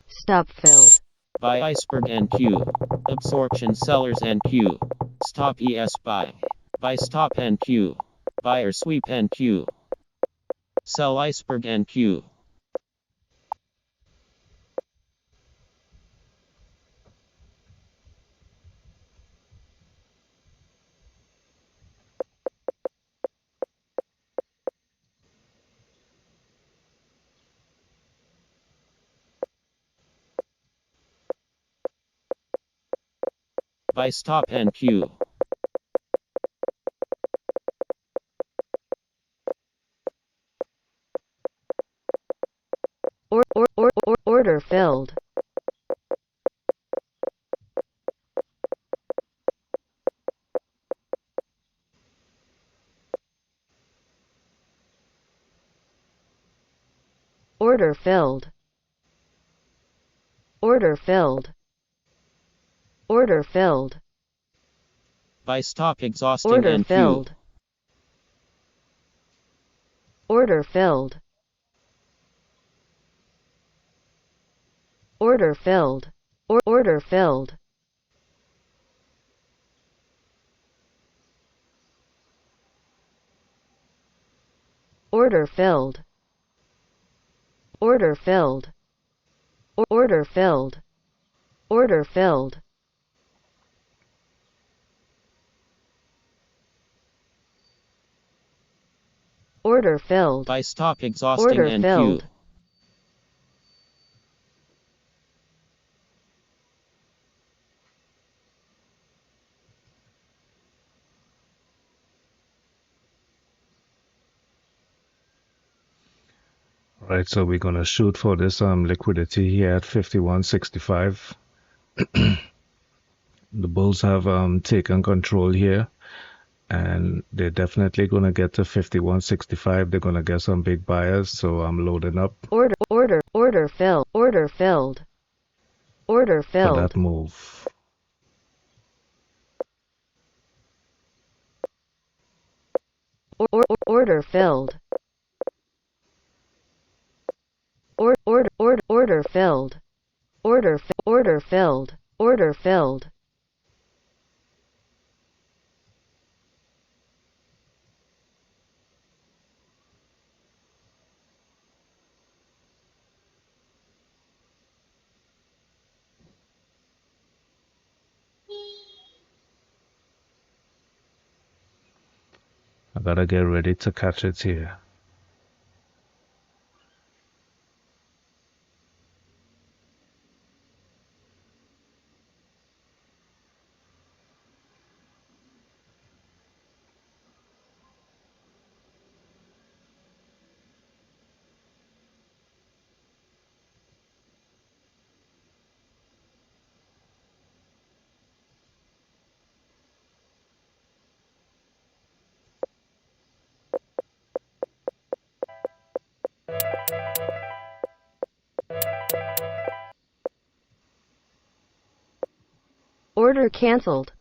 Stop filled. Buy iceberg NQ. Absorption sellers NQ. Stop ES buy. Buy stop NQ. Buyer sweep NQ. Sell iceberg NQ. Buy stop NQ. Order filled. Order filled. Order filled. Order filled. Buy stop exhausting Order NQ. filled. Order filled. Order filled. Order filled. Order filled. Order filled. Order filled. Order filled. Order filled. Buy stop exhausting Order NQ. filled. Right, so we're gonna shoot for this liquidity here at 51.65. The bulls have taken control here, and they're definitely gonna get to 51.65. They're gonna get some big buyers, so I'm loading up Order filled. Order filled. Order for filled. that move. Order filled. Order filled. Order filled. Order filled. I gotta get ready to catch it here. Order canceled.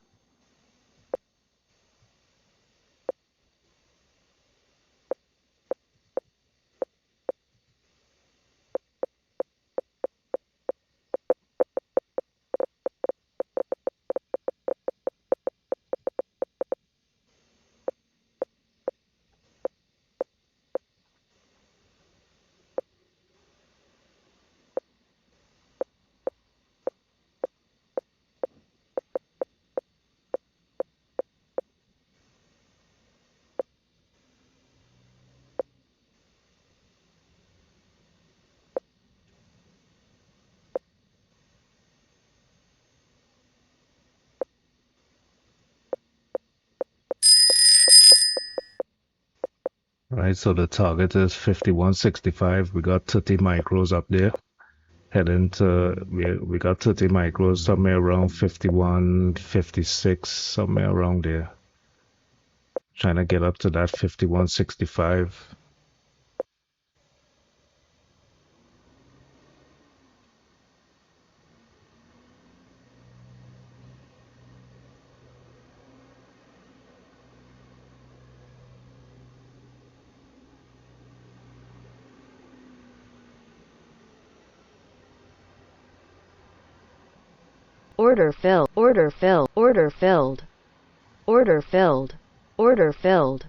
Right, so the target is 51.65. We got 30 micros up there. Heading to, we got 30 micros somewhere around 51.56, somewhere around there. Trying to get up to that 51.65. Order filled. Order filled. Order filled. Order filled. Order filled.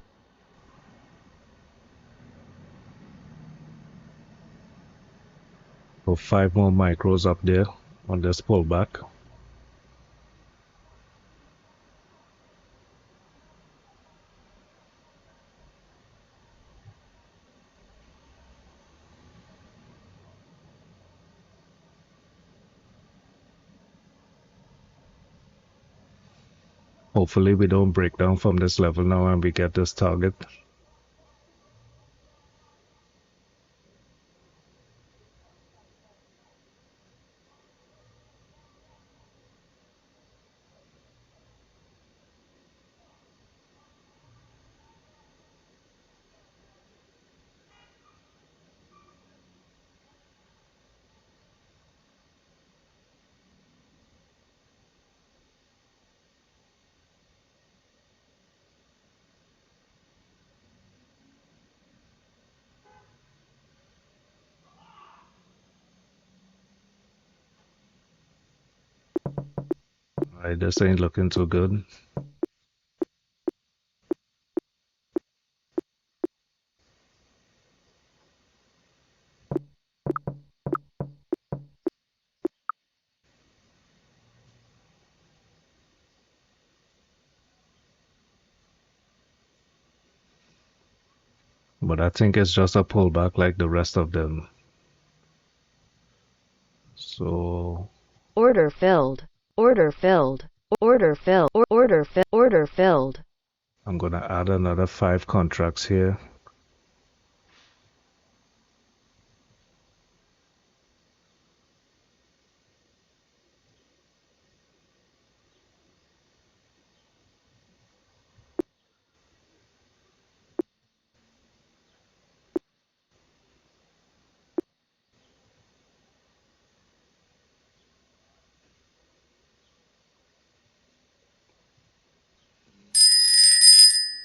So 5 more micros up there on this pullback. Hopefully we don't break down from this level now and we get this target. Right, this ain't looking too good. But I think it's just a pullback like the rest of them. So Order filled. Order filled. Order filled. Order filled. Order filled. I'm gonna add another 5 contracts here.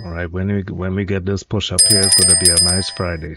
All right, when we get this push up here, it's gonna be a nice Friday.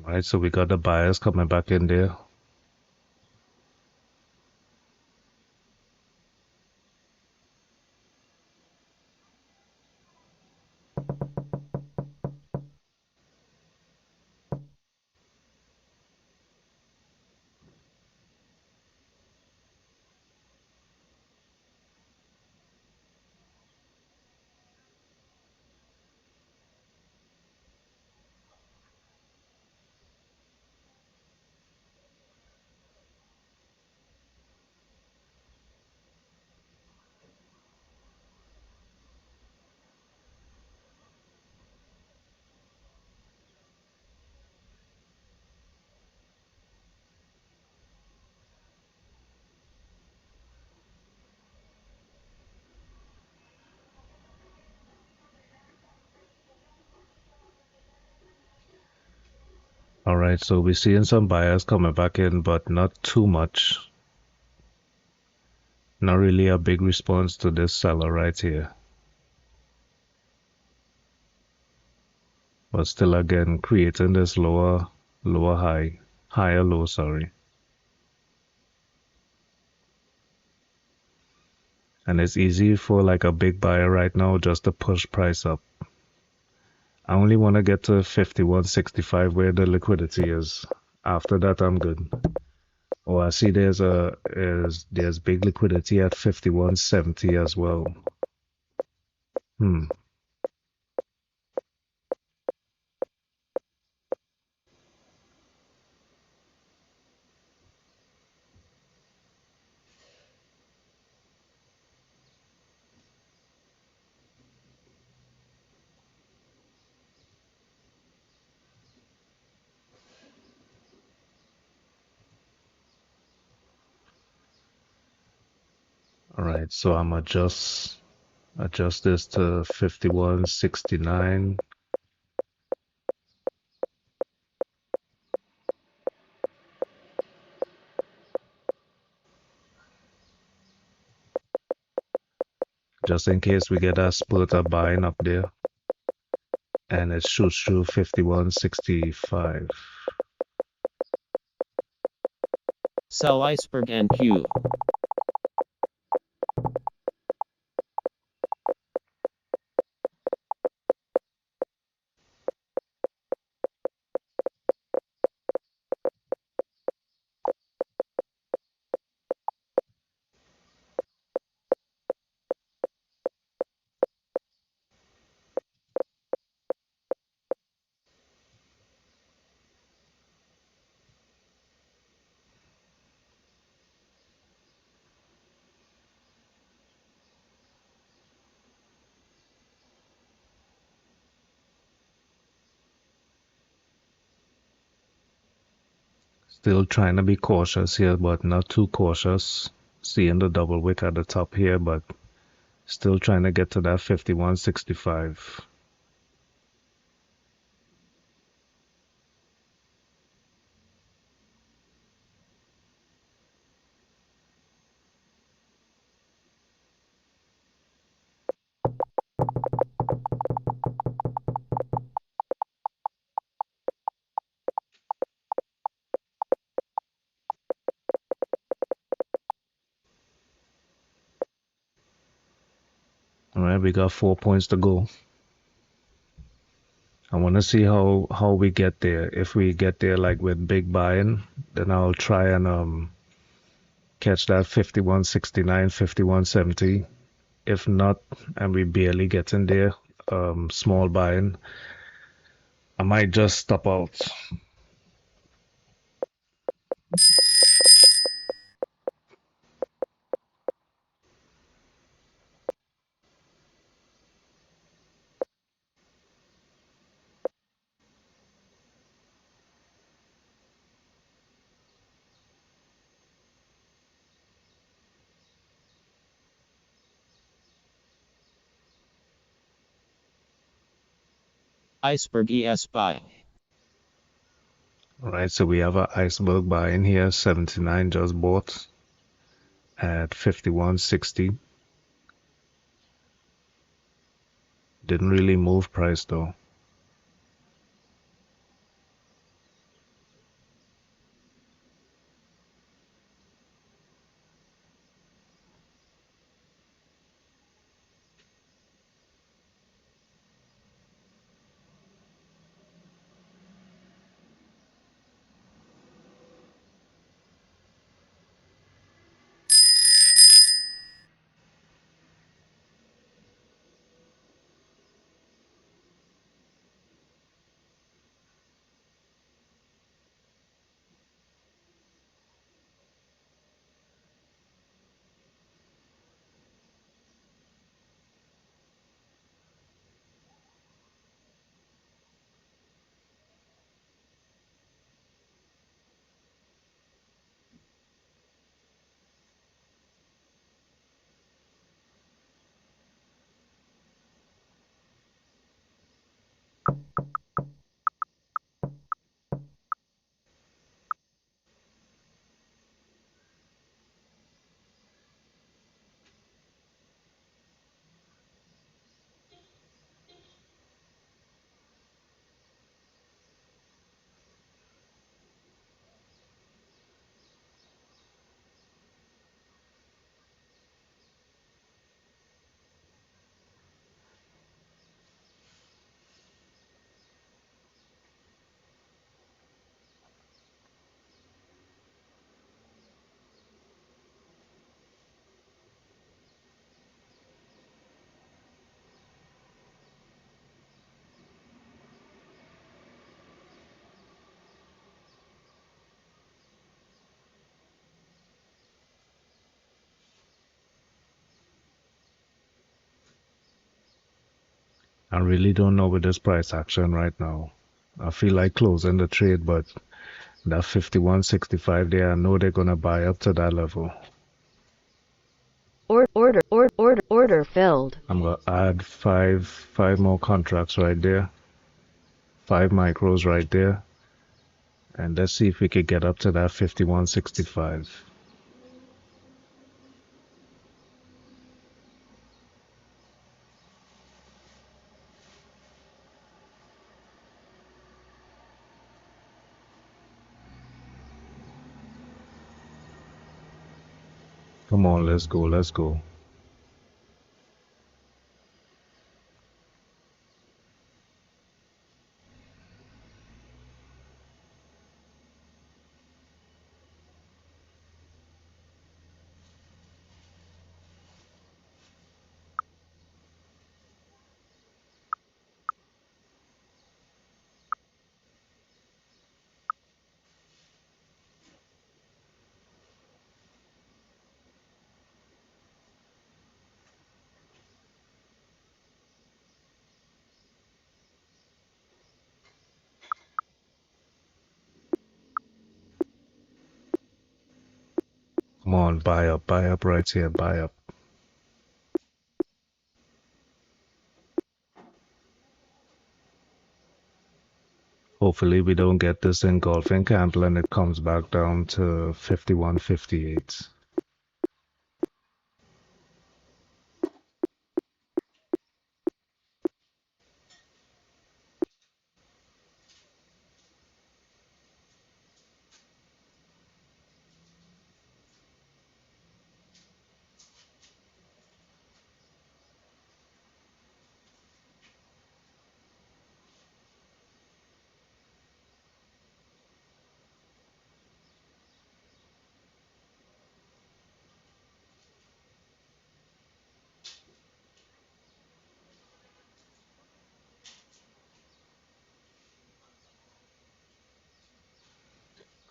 All right, so we got the buyers coming back in there. All right, so we're seeing some buyers coming back in, but not too much. Not really a big response to this seller right here. But still again creating this lower high, higher low, sorry. And it's easy for like a big buyer right now just to push price up. I only want to get to 51.65 where the liquidity is. After that, I'm good. Oh, I see there's big liquidity at 51.70 as well. Hmm. All right, so I'm adjust this to 51.69. Just in case we get a spurt of buying up there and it shoots through 51.65. Sell iceberg NQ. Still trying to be cautious here, but not too cautious. Seeing the double wick at the top here, but still trying to get to that 51.65. All right, we got 4 points to go. I want to see how we get there. If we get there like with big buying, then I'll try and catch that 51.69, 51.70. If not, and we barely get in there, small buying, I might just stop out. Iceberg ES buy. All right, so we have an iceberg buy in here, 79 just bought at 51.60. Didn't really move price though. I really don't know with this price action right now. I feel like closing the trade, but that 51.65 there, I know they're gonna buy up to that level. Order filled. I'm gonna add five more contracts right there, 5 micros right there, and let's see if we could get up to that 51.65. Come on, let's go, let's go. Come on, buy up right here, buy up. Hopefully we don't get this engulfing candle and it comes back down to 51.58.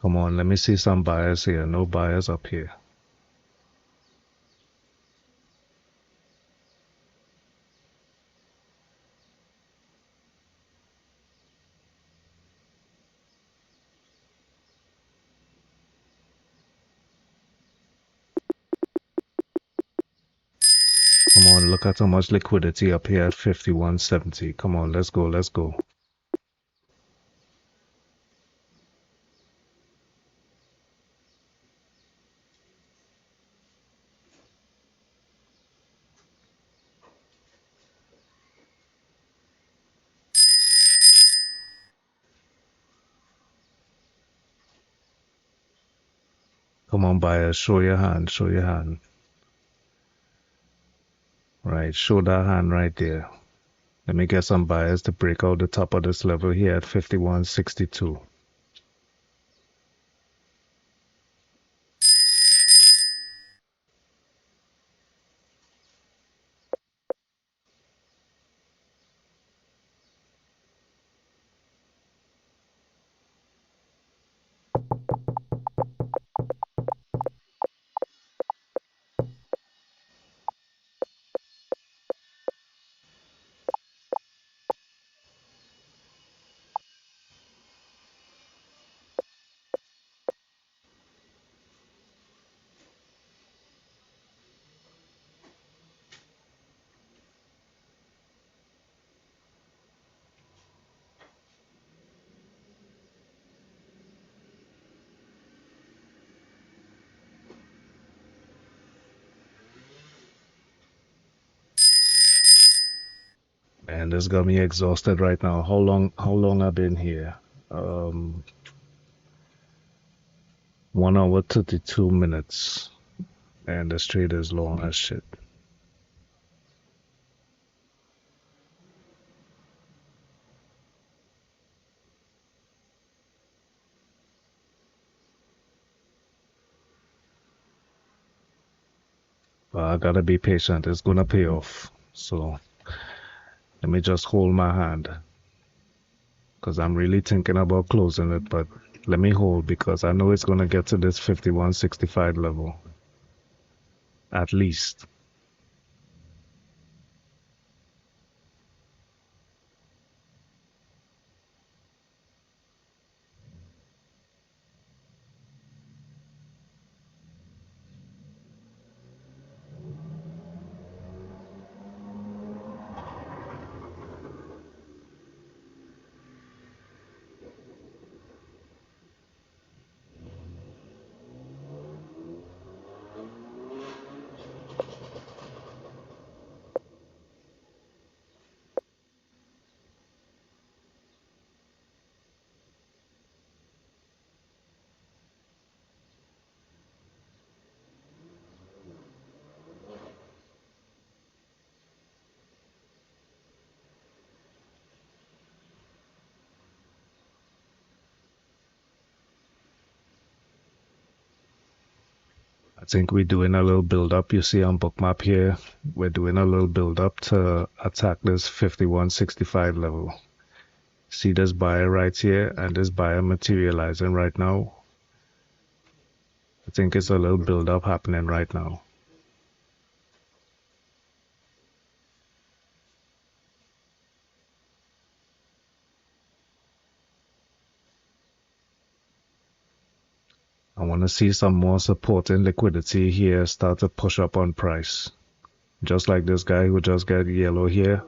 Come on, let me see some buyers here. No buyers up here. Come on, look at how much liquidity up here at 51.70. Come on, let's go, let's go. Come on, buyers, show your hand, show your hand. Right, show that hand right there. Let me get some buyers to break out the top of this level here at 51.62. Man, this got me exhausted right now. How long I've been here? 1 hour 32 minutes. And the trade is long as shit. But I gotta be patient. It's gonna pay off. So let me just hold my hand. Because I'm really thinking about closing it, but let me hold because I know it's gonna get to this 51.65 level. At least. I think we're doing a little build up. You see on bookmap here, we're doing a little build up to attack this 5165 level. See this buyer right here and this buyer materializing right now. I think it's a little build up happening right now. I want to see some more support and liquidity here start to push up on price. Just like this guy who just got yellow here.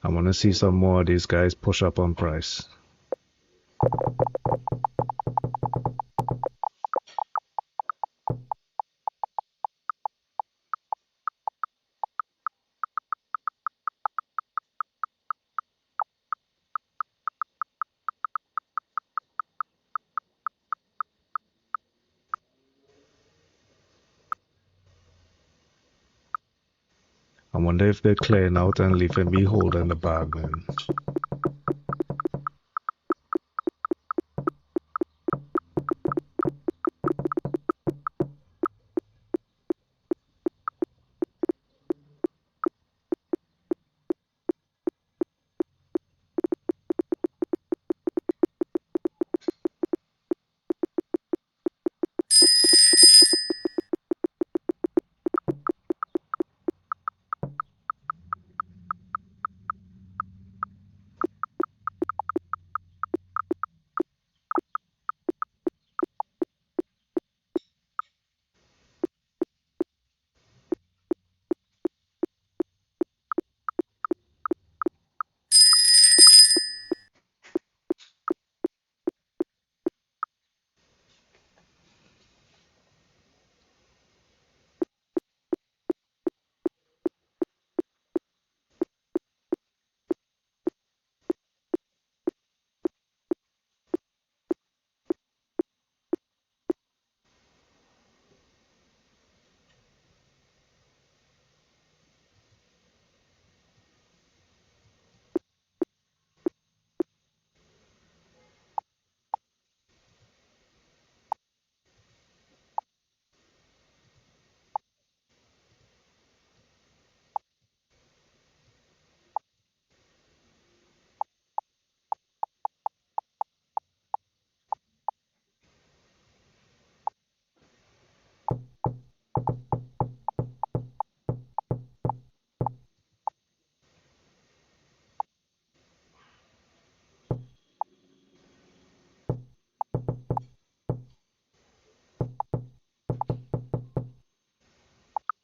I want to see some more of these guys push up on price. I wonder if they're clearing out and leaving me holding the bag, man.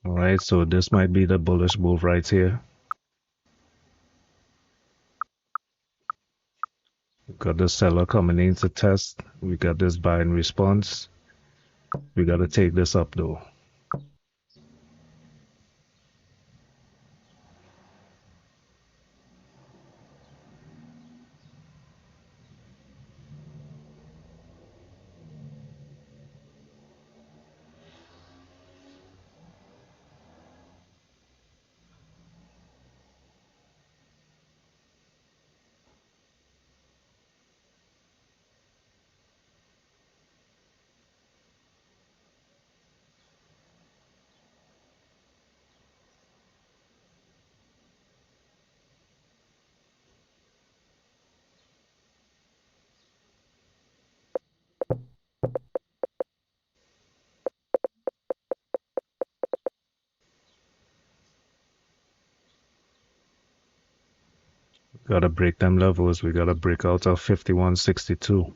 Alright, so this might be the bullish move right here. We got the seller coming in to test. We got this buy and response. We got to take this up though. Got to break them levels. We got to break out of 5162.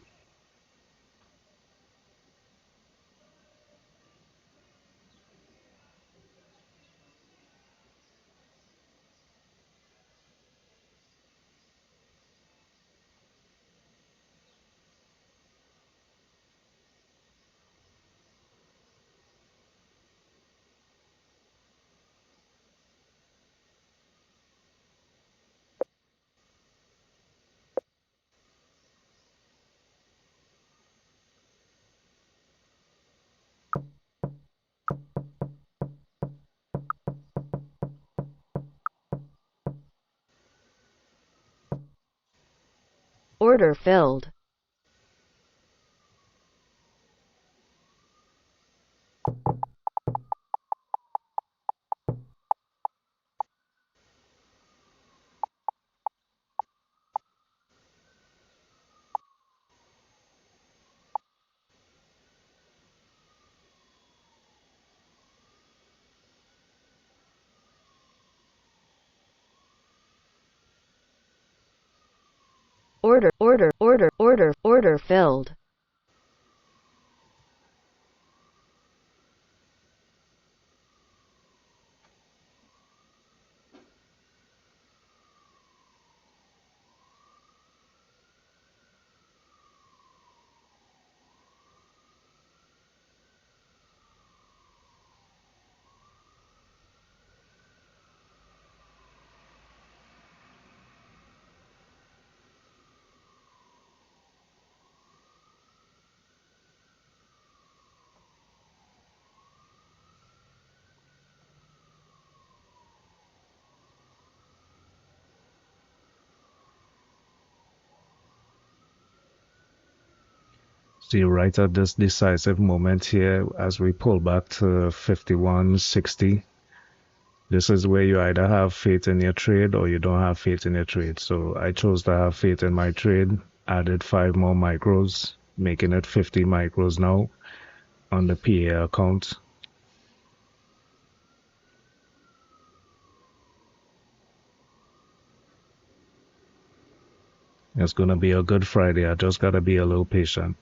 Order filled. Order filled. See, right at this decisive moment here, as we pull back to 51.60, this is where you either have faith in your trade or you don't have faith in your trade. So I chose to have faith in my trade, added 5 more micros, making it 50 micros now on the PA account. It's going to be a good Friday. I just got to be a little patient.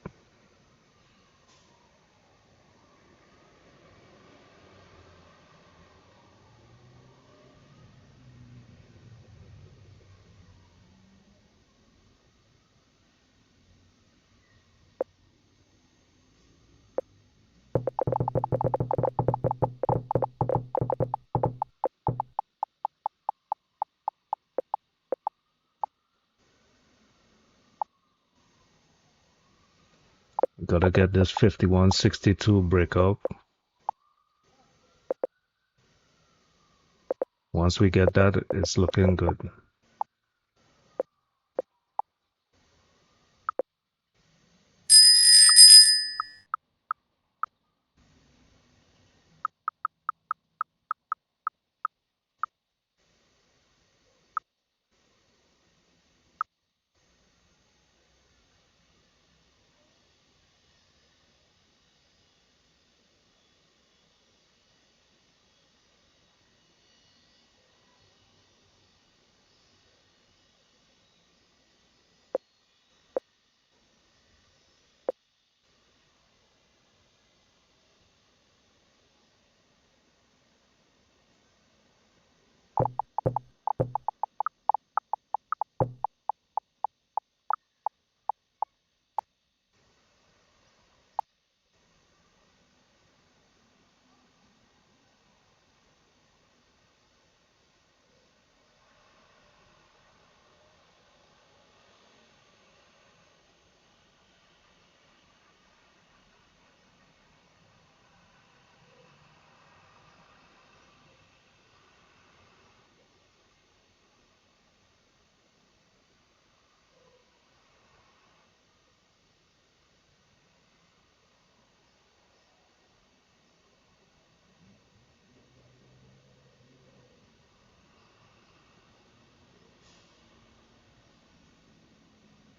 Gotta get this 51.62 breakout. Once we get that, it's looking good.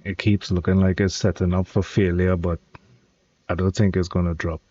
It keeps looking like it's setting up for failure, but I don't think it's gonna drop.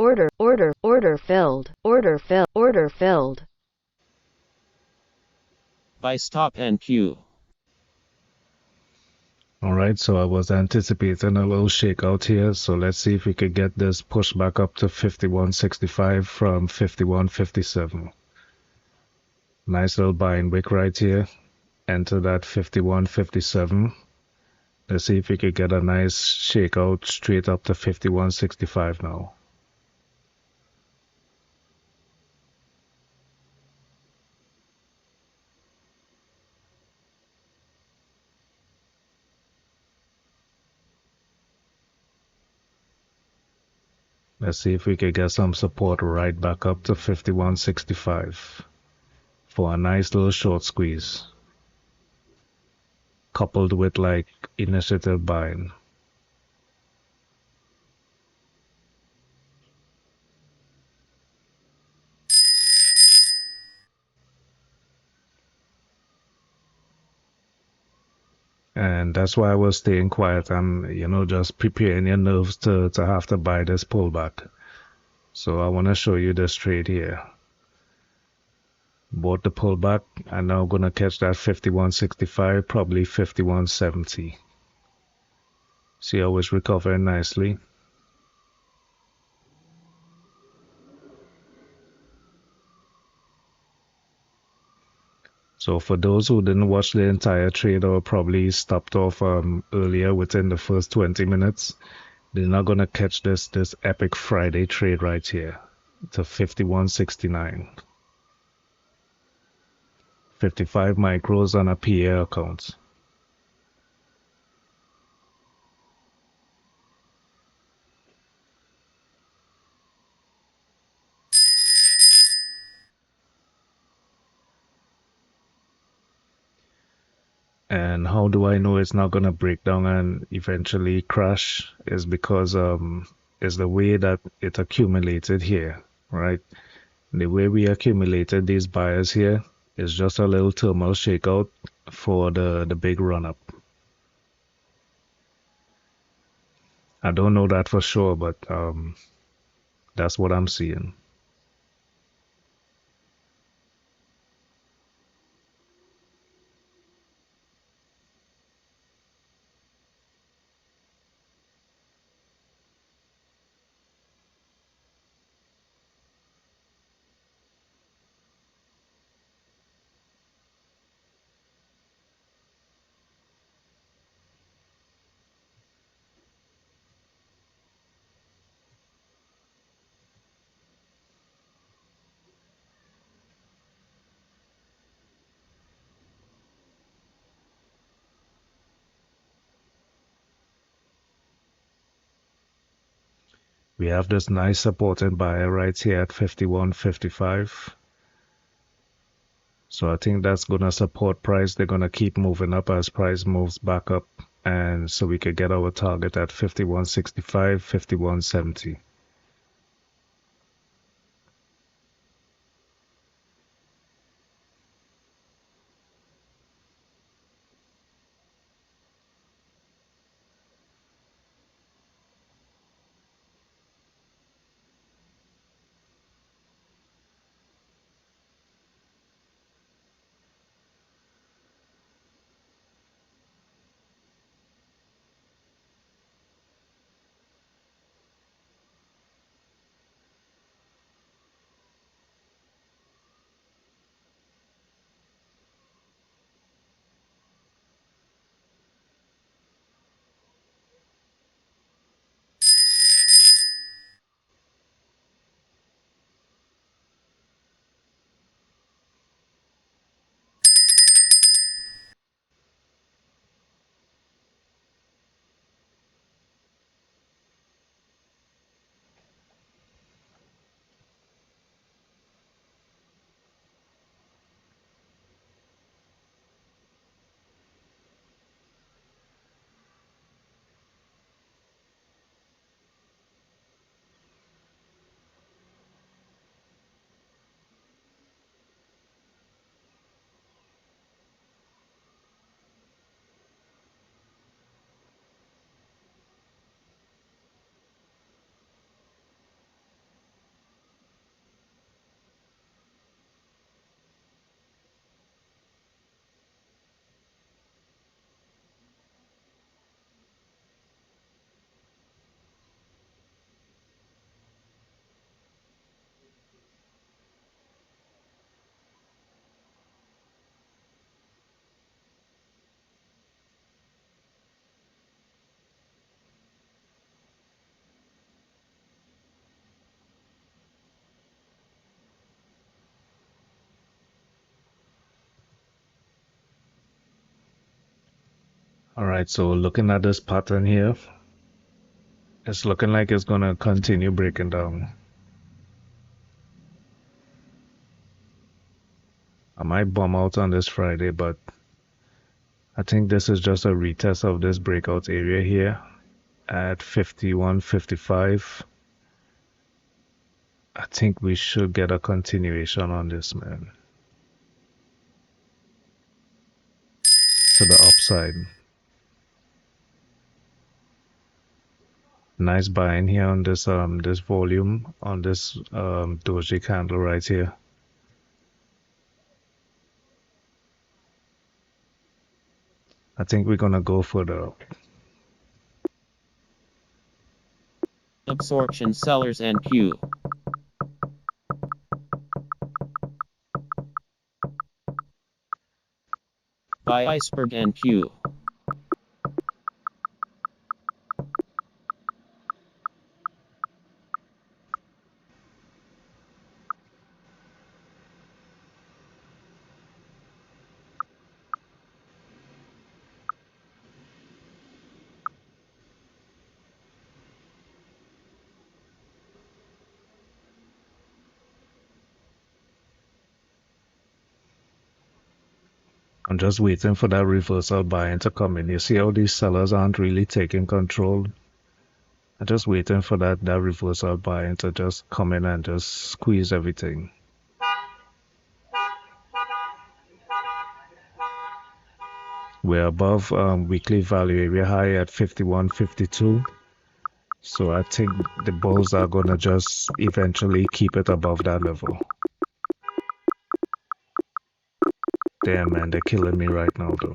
order filled, order filled. Buy stop NQ. Alright, so I was anticipating a little shakeout here, so let's see if we could get this pushed back up to 51.65 from 51.57. Nice little buying wick right here. Enter that 51.57. Let's see if we could get a nice shakeout straight up to 51.65 now. Let's see if we could get some support right back up to 51.65 for a nice little short squeeze, coupled with like initiative buying. And that's why I was staying quiet and, just preparing your nerves to have to buy this pullback. So I want to show you this trade here. Bought the pullback and now going to catch that 51.65, probably 51.70. See how it's recovering nicely. So for those who didn't watch the entire trade or probably stopped off earlier within the first 20 minutes, they're not going to catch this epic Friday trade right here to 51.69. 55 micros on a PA account. And how do I know it's not gonna break down and eventually crash? Is because is the way that it accumulated here, right? The way we accumulated these buyers here is just a little thermal shakeout for the big run up. I don't know that for sure, but that's what I'm seeing. We have this nice supported buyer right here at 51.55. So I think that's gonna support price. They're gonna keep moving up as price moves back up, and so we could get our target at 51.65, 51.70. All right, so looking at this pattern here, it's looking like it's gonna continue breaking down. I might bomb out on this Friday, but I think this is just a retest of this breakout area here at 51.55. I think we should get a continuation on this, man, to the upside. Nice buying here on this volume on this doji candle right here. I think we're gonna go for the Absorption sellers NQ. Buy iceberg NQ. I'm just waiting for that reversal buying to come in. You see how these sellers aren't really taking control. I'm just waiting for that reversal buying to just come in and just squeeze everything. We're above weekly value area high at 51.52. So I think the bulls are gonna just eventually keep it above that level. Damn, man, they're killing me right now though.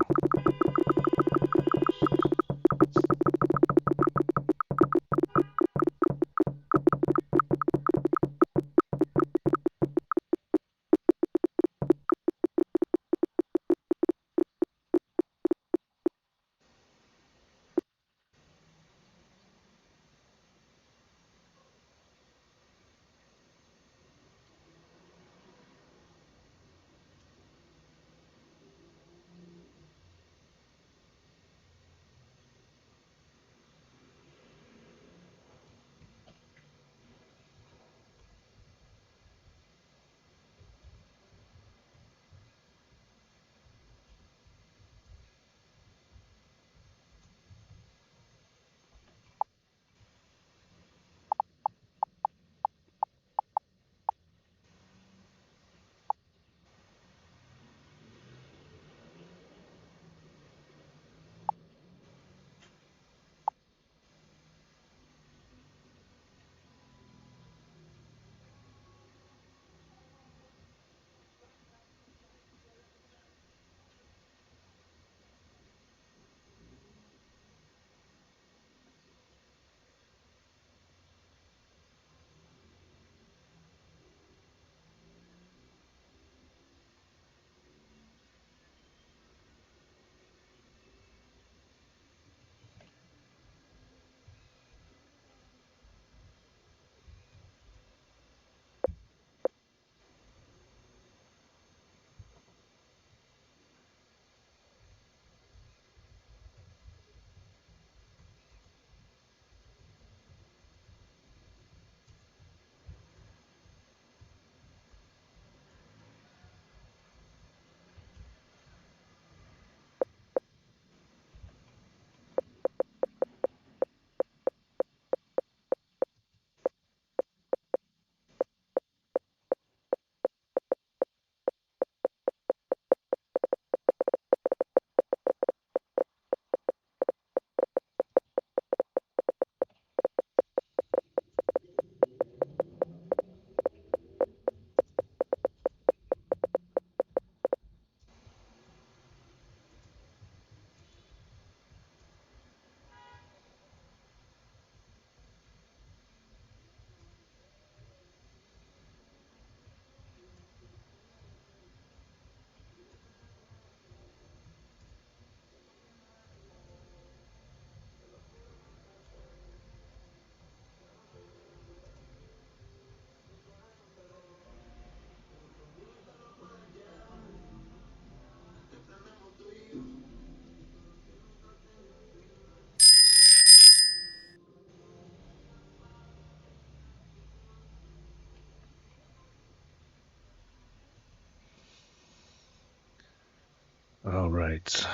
All right.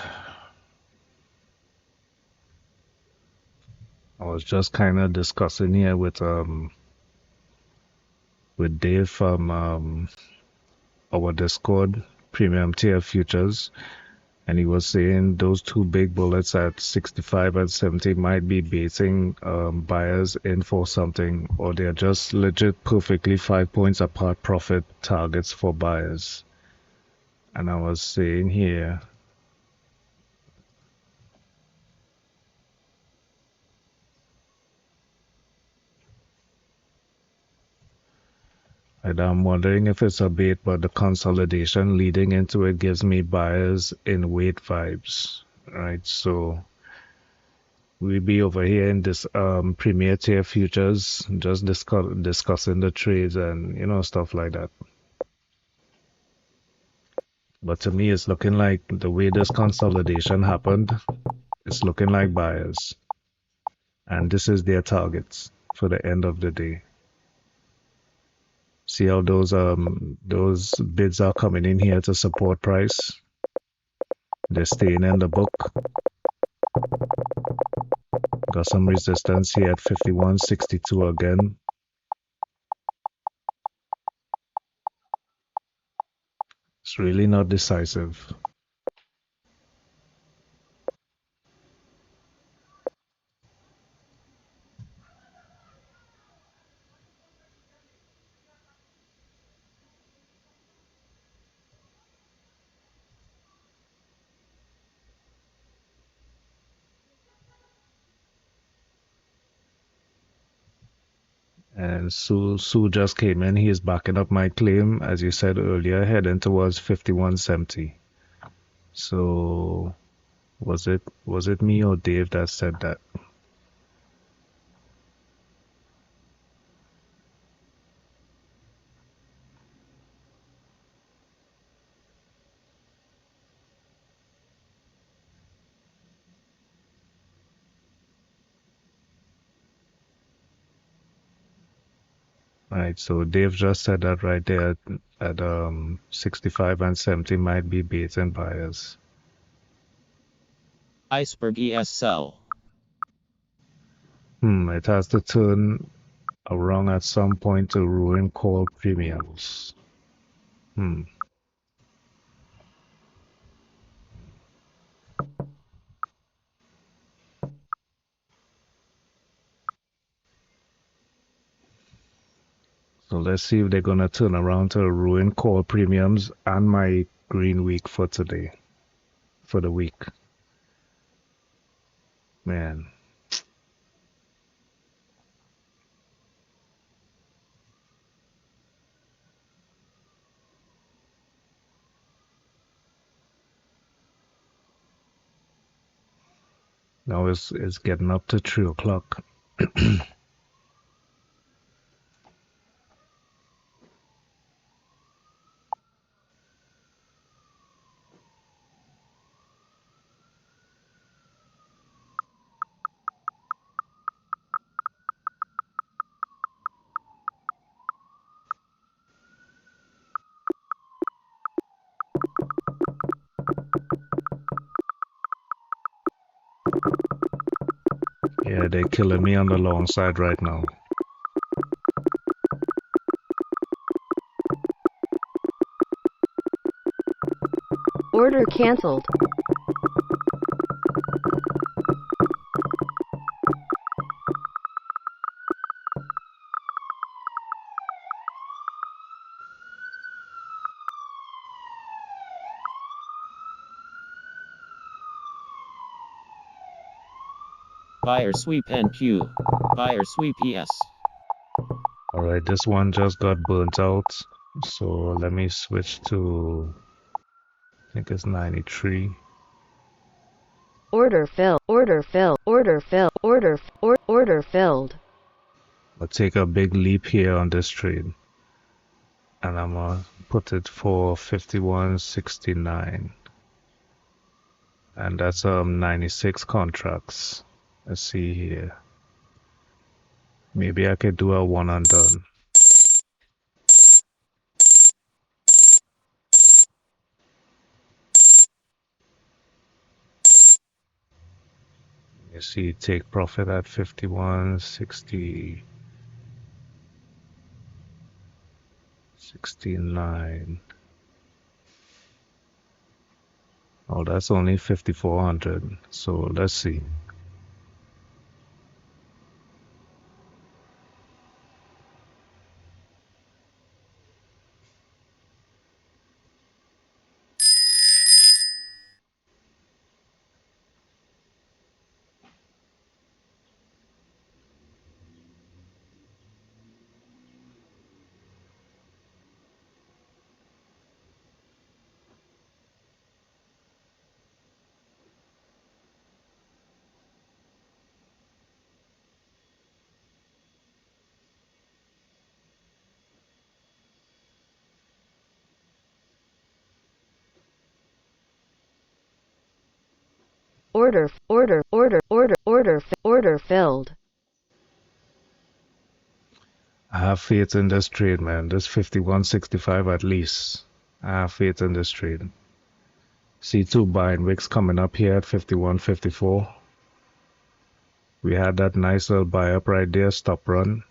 I was just kind of discussing here with Dave from our Discord, Premium Tier Futures, and he was saying those two big bullets at 65 and 70 might be baiting buyers in for something, or they're just legit perfectly 5 points apart profit targets for buyers. And I was saying here, and I'm wondering if it's a bait, but the consolidation leading into it gives me buyers in wait vibes, right? So we be over here in this premier tier futures, just discussing the trades and stuff like that. But to me, it's looking like the way this consolidation happened, it's looking like buyers, and this is their targets for the end of the day. See how those bids are coming in here to support price. They're staying in the book. Got some resistance here at 51.62 again. It's really not decisive. And Sue just came in. He's backing up my claim, as you said earlier, heading towards 51.70. So was it me or Dave that said that? Right, so Dave just said that right there at 65 and 70 might be baits and buyers. Iceberg ES sell. It has to turn around at some point to ruin call premiums. So let's see if they're gonna turn around to ruin call premiums and my green week for today, for the week. Man. Now it's getting up to 3 o'clock. Yeah, they're killing me on the long side right now. Order cancelled. Buyer sweep NQ. Buyer sweep ES. Alright, this one just got burnt out. So let me switch to, I think it's 93. Order fill. Order fill. Order fill. Order filled. I'll take a big leap here on this trade. And I'm gonna put it for 51.69. And that's 96 contracts. Let's see here. Maybe I could do a one and done. You see, take profit at 51.60, 69. Oh, that's only 5,400. So let's see. Order filled. I have faith in this trade, man. This 51.65 at least. I have faith in this trade. C2 buying wicks coming up here at 51.54. We had that nice little buy up right there, stop run.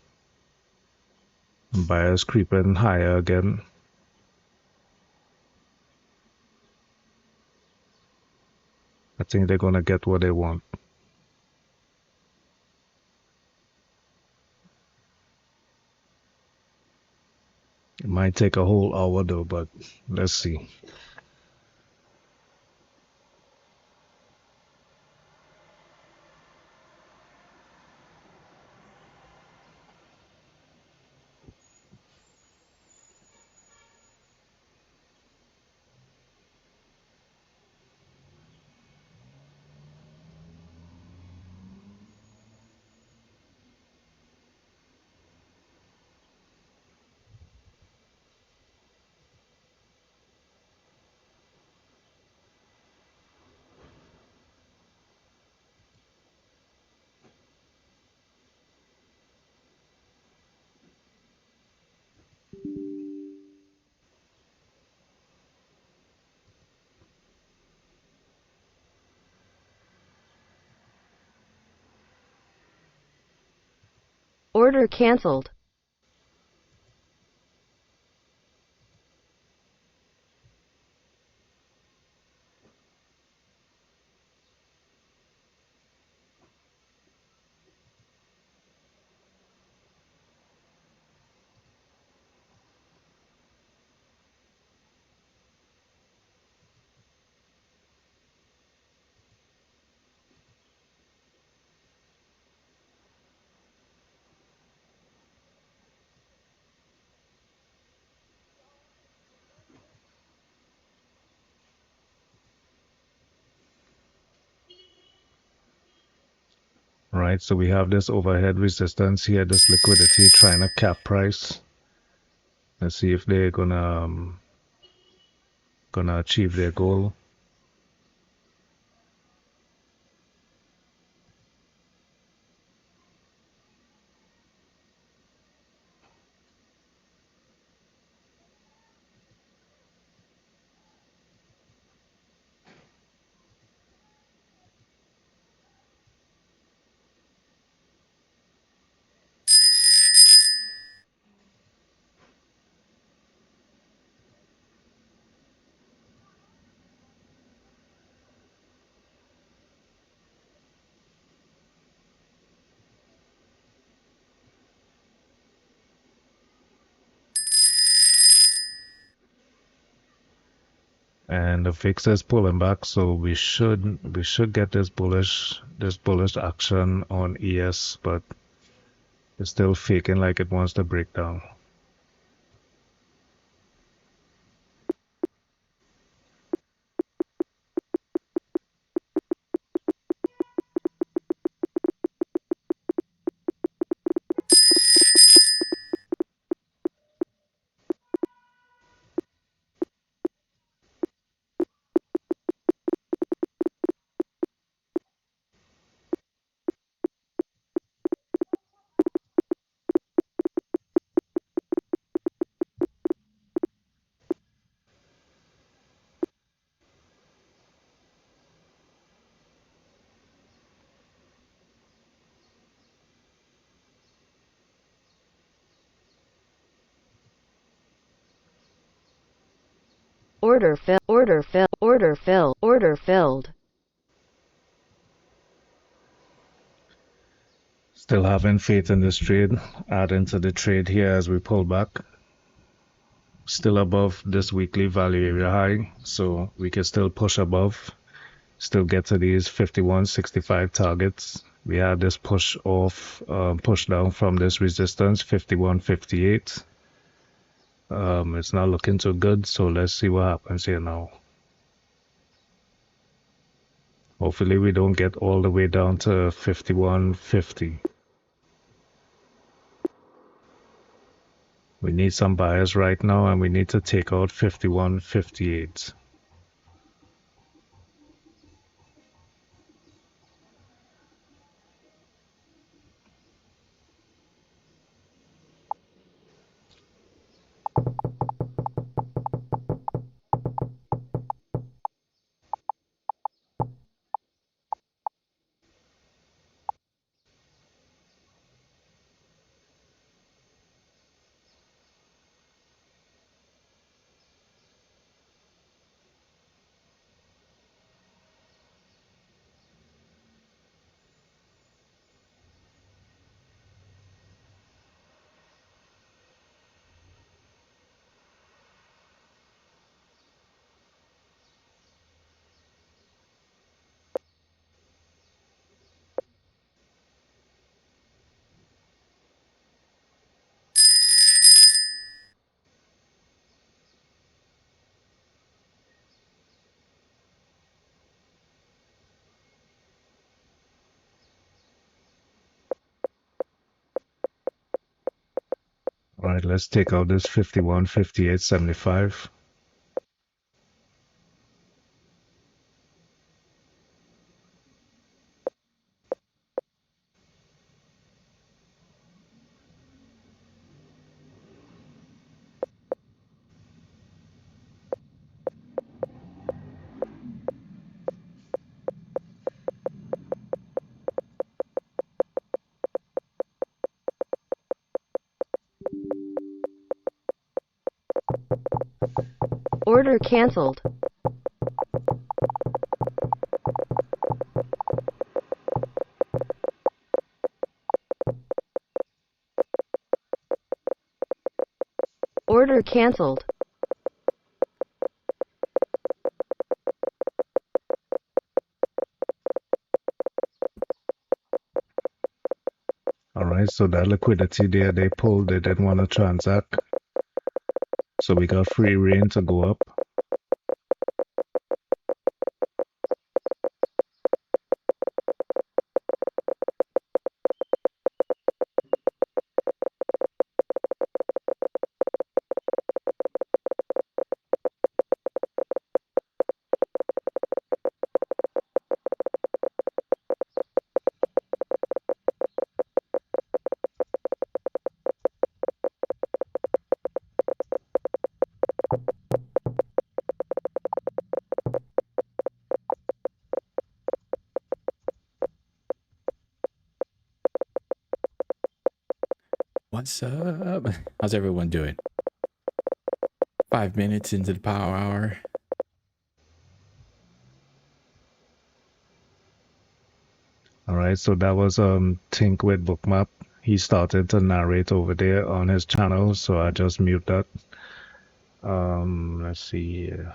Buyers creeping higher again. I think they're gonna get what they want. It might take a whole hour though, but let's see. Order cancelled. Right, so we have this overhead resistance here, this liquidity trying to cap price. Let's see if they're gonna achieve their goal. And the VIX is pulling back, so we should get this bullish action on ES, but it's still faking like it wants to break down. Order fill. Order fill. Order fill. Order filled. Still having faith in this trade. Adding to the trade here as we pull back. Still above this weekly value area high, so we can still push above. Still get to these 51.65 targets. We had this push off, push down from this resistance, 51.58. It's not looking too good, so let's see what happens here now. Hopefully we don't get all the way down to 51.50. We need some buyers right now, and we need to take out 51.58. All right, let's take out this 51.58.75. Order cancelled. Order cancelled. All right, so that liquidity there, they pulled, they didn't want to transact. So we got free reign to go up. What's up? How's everyone doing? 5 minutes into the power hour. All right, so that was Think with Bookmap. He started to narrate over there on his channel, so I just mute that. Let's see here.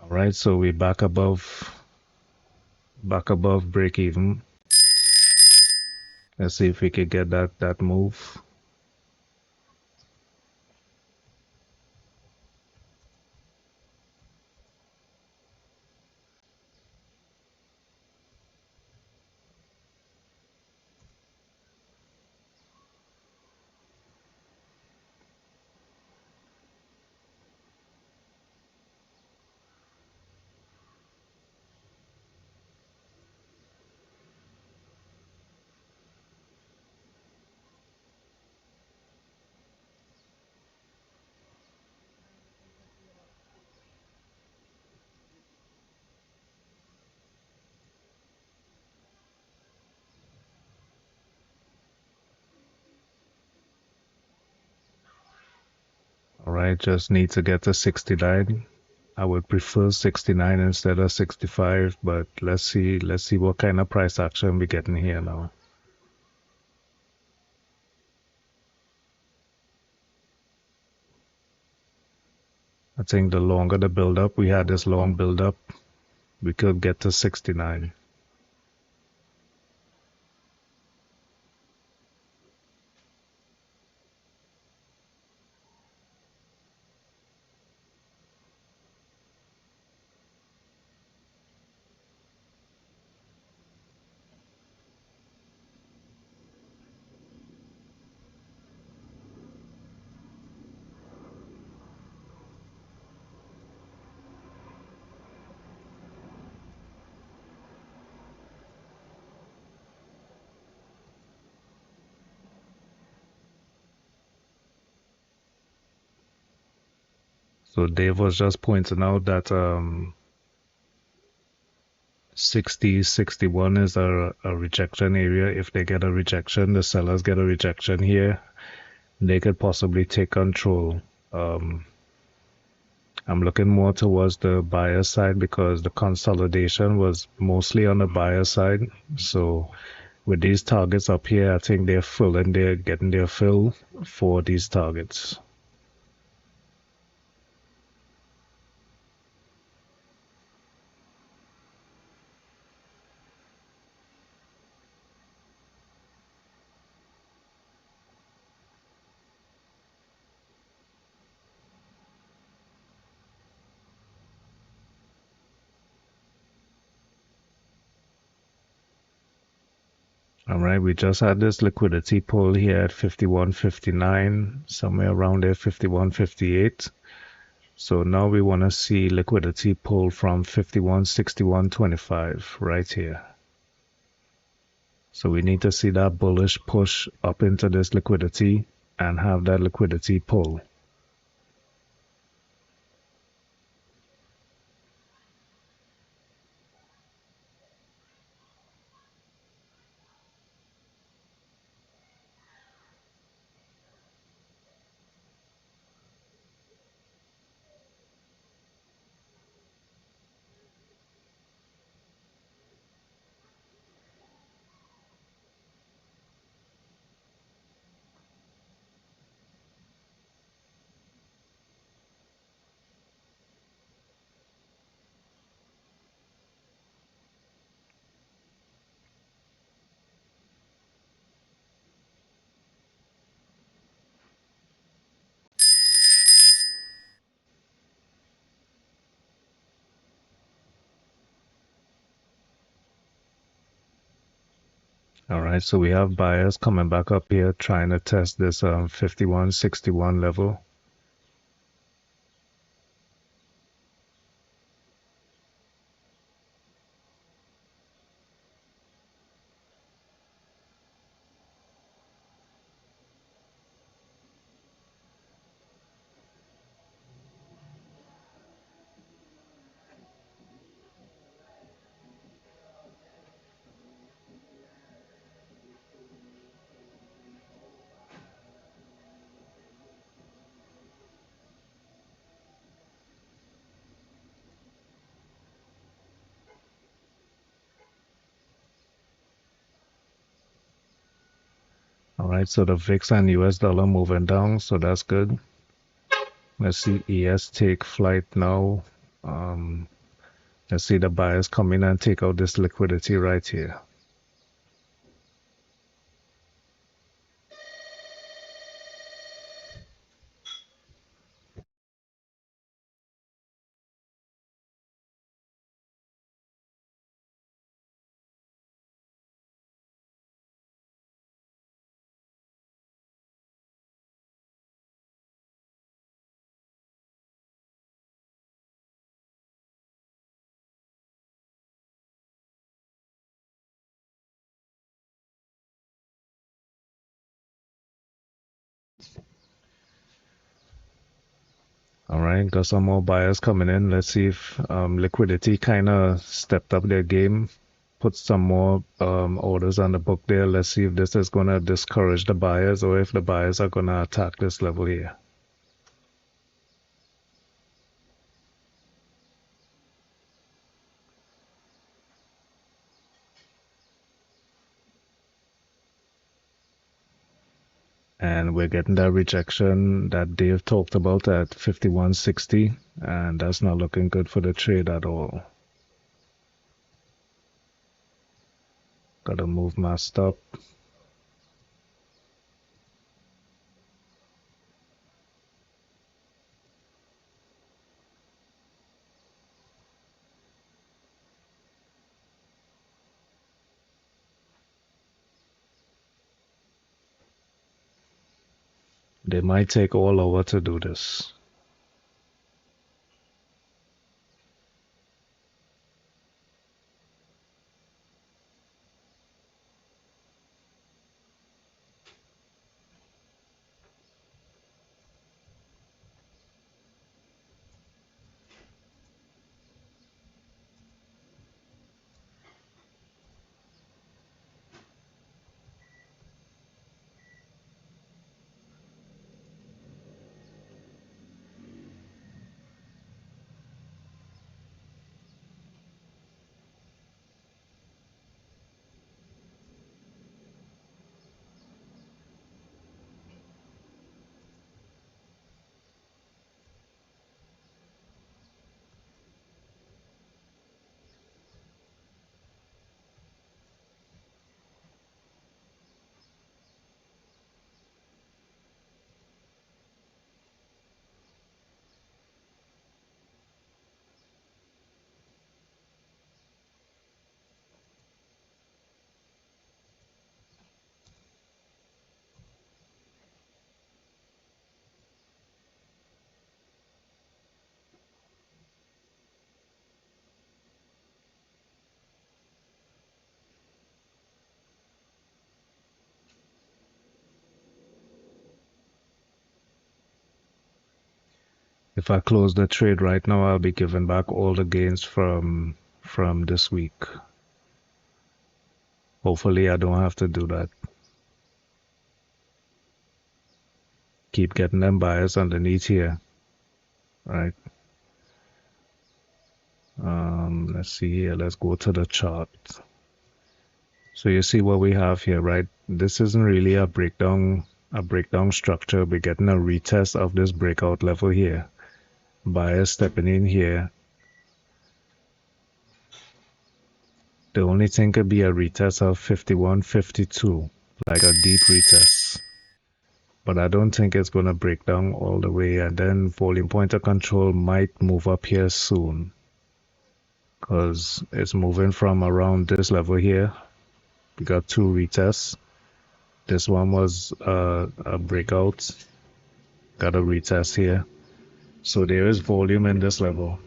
All right, so we back above break even. Let's see if we could get that move. right, just need to get to 69. I would prefer 69 instead of 65, but let's see what kind of price action we getting here now. I think the longer the build up, we had this long build up, we could get to 69. So Dave was just pointing out that 60, 61 is a rejection area. If they get a rejection, the sellers get a rejection here, they could possibly take control. I'm looking more towards the buyer side because the consolidation was mostly on the buyer side. So with these targets up here, I think they're getting their fill for these targets. All right, we just had this liquidity pull here at 51.59, somewhere around there, 51.58. So now we want to see liquidity pull from 51.61.25 right here. So we need to see that bullish push up into this liquidity and have that liquidity pull. All right, so we have buyers coming back up here trying to test this 51.61 level. All right, so the VIX and US dollar moving down, so that's good. Let's see ES take flight now. Let's see the buyers come in and take out this liquidity right here. All right, got some more buyers coming in. Let's see if liquidity kind of stepped up their game, put some more orders on the book there. Let's see if this is going to discourage the buyers or if the buyers are going to attack this level here. And we're getting that rejection that Dave talked about at 51.60, and that's not looking good for the trade at all. Gotta move my stop. They might take all hour to do this. If I close the trade right now, I'll be giving back all the gains from this week. Hopefully I don't have to do that. Keep getting them buyers underneath here. Right. Let's see here. Let's go to the chart. So you see what we have here, right? This isn't really a breakdown structure. We're getting a retest of this breakout level here. Buyers stepping in here. The only thing could be a retest of 51.52, like a deep retest. But I don't think it's going to break down all the way, and then volume pointer control might move up here soon, because it's moving from around this level here. We got two retests. This one was a breakout. Got a retest here. So there is volume in this level.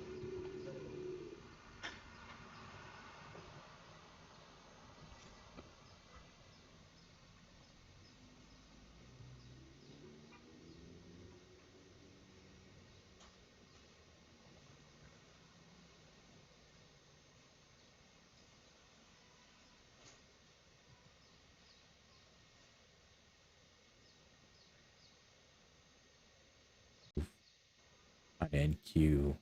On NQ.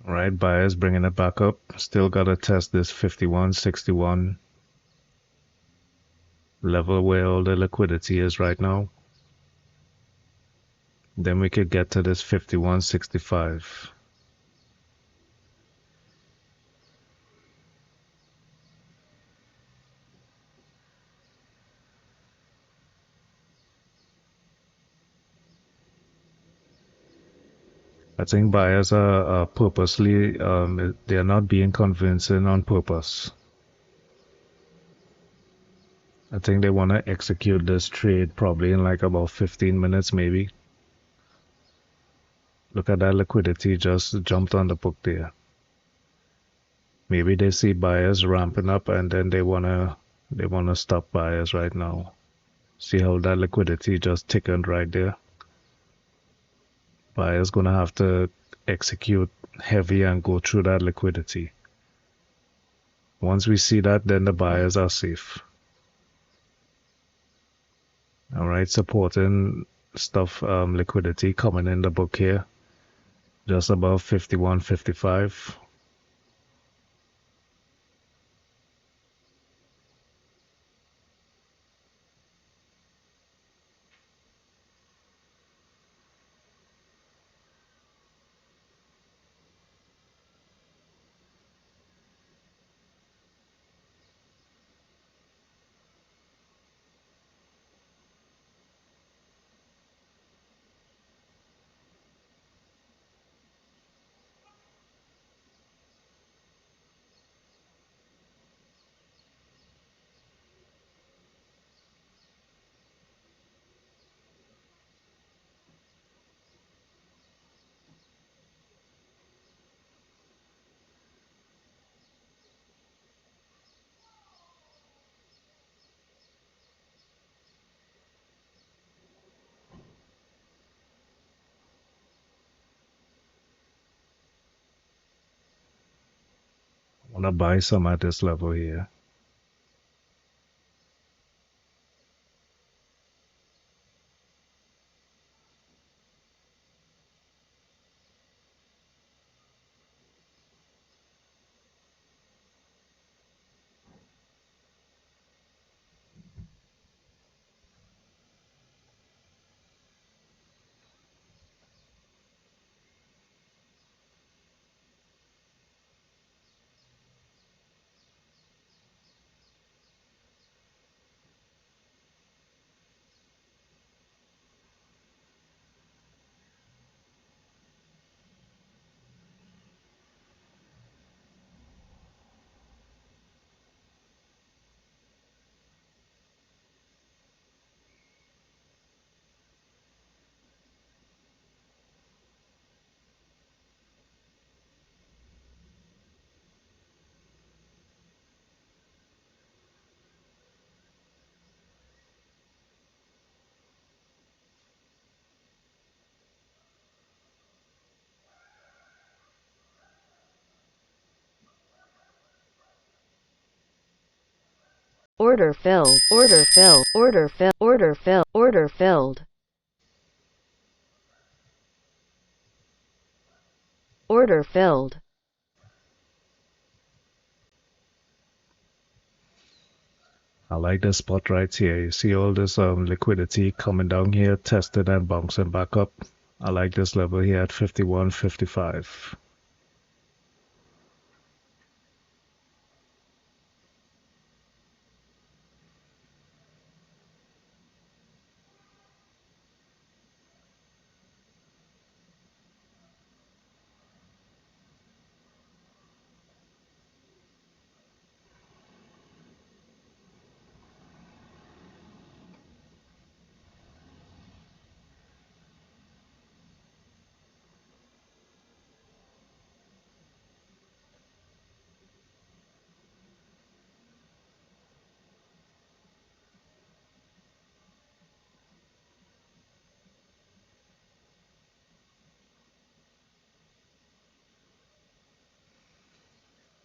All right, buyers bringing it back up. Still got to test this 51.61 level where all the liquidity is right now. Then we could get to this 51.65. I think buyers are purposely, they're not being convincing on purpose. I think they want to execute this trade probably in like about 15 minutes maybe. Look at that liquidity just jumped on the book there. Maybe they see buyers ramping up and then they wanna stop buyers right now. See how that liquidity just thickened right there? Buyers gonna have to execute heavy and go through that liquidity. Once we see that, then the buyers are safe. All right, supporting stuff liquidity coming in the book here, just above 51.55. I want to buy some at this level here. Order filled. Order filled. Order filled. Order filled. Order filled. Order filled. I like this spot right here. You see all this liquidity coming down here, tested and bouncing back up. I like this level here at 51.55.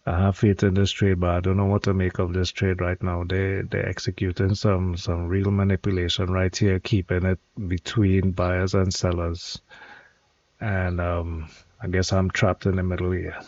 I have faith in this trade, but I don't know what to make of this trade right now. They're executing some real manipulation right here, keeping it between buyers and sellers. And I guess I'm trapped in the middle here.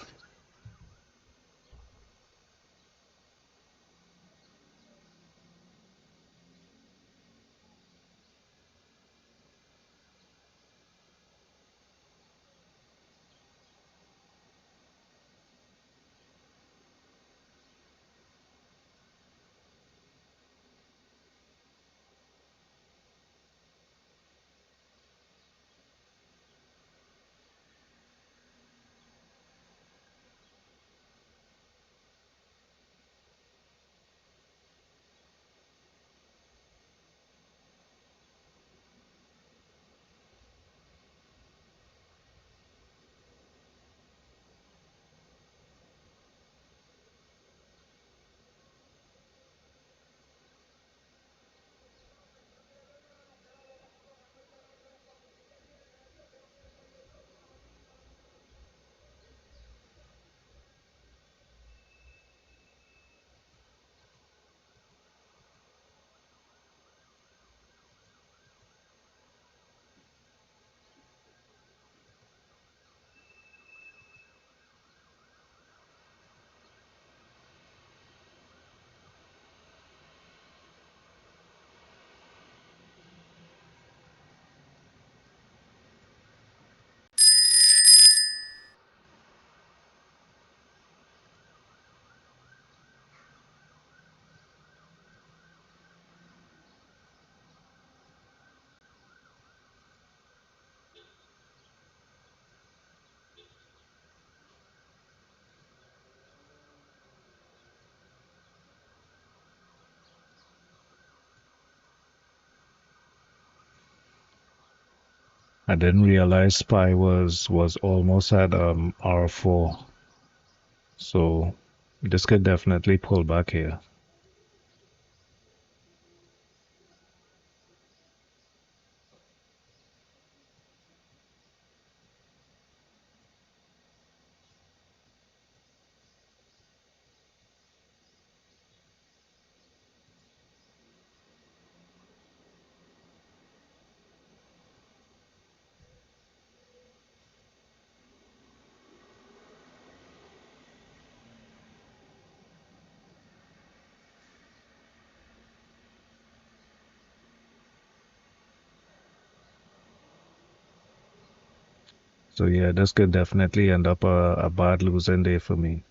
I didn't realize SPY was almost at R4. So this could definitely pull back here. So yeah, this could definitely end up a bad losing day for me.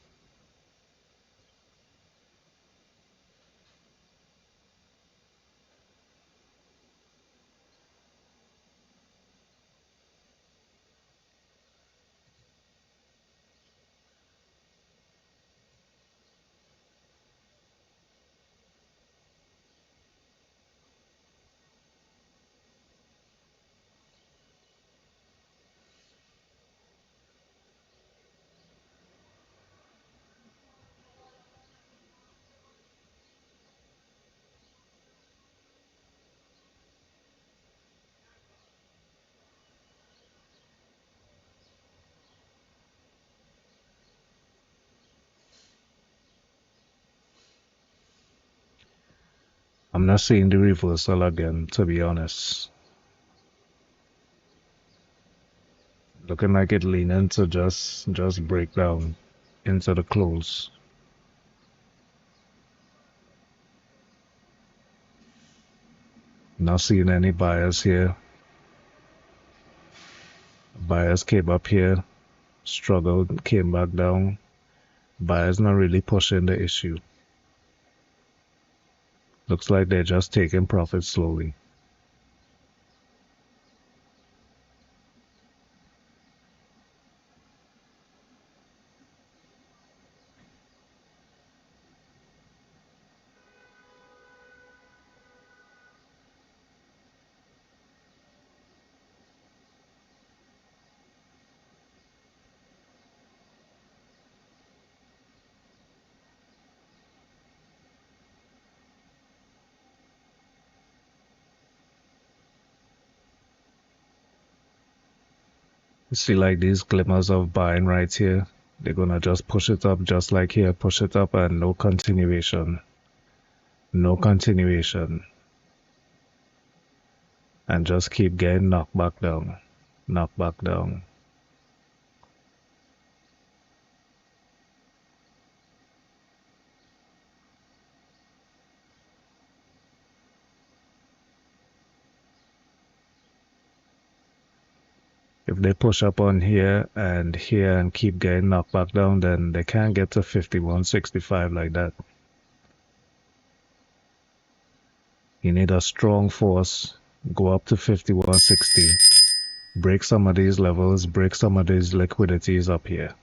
I'm not seeing the reversal again, to be honest. Looking like it leaning to just break down into the close. Not seeing any buyers here. Buyers came up here, struggled, came back down. Buyers not really pushing the issue. Looks like they're just taking profits slowly. You see like these glimmers of buying right here. They're gonna just push it up just like here, push it up and no continuation. No continuation. And just keep getting knocked back down. Knocked back down. If they push up on here and keep getting knocked back down, then they can't get to 51.65 like that. You need a strong force, go up to 51.60, break some of these levels, break some of these liquidities up here.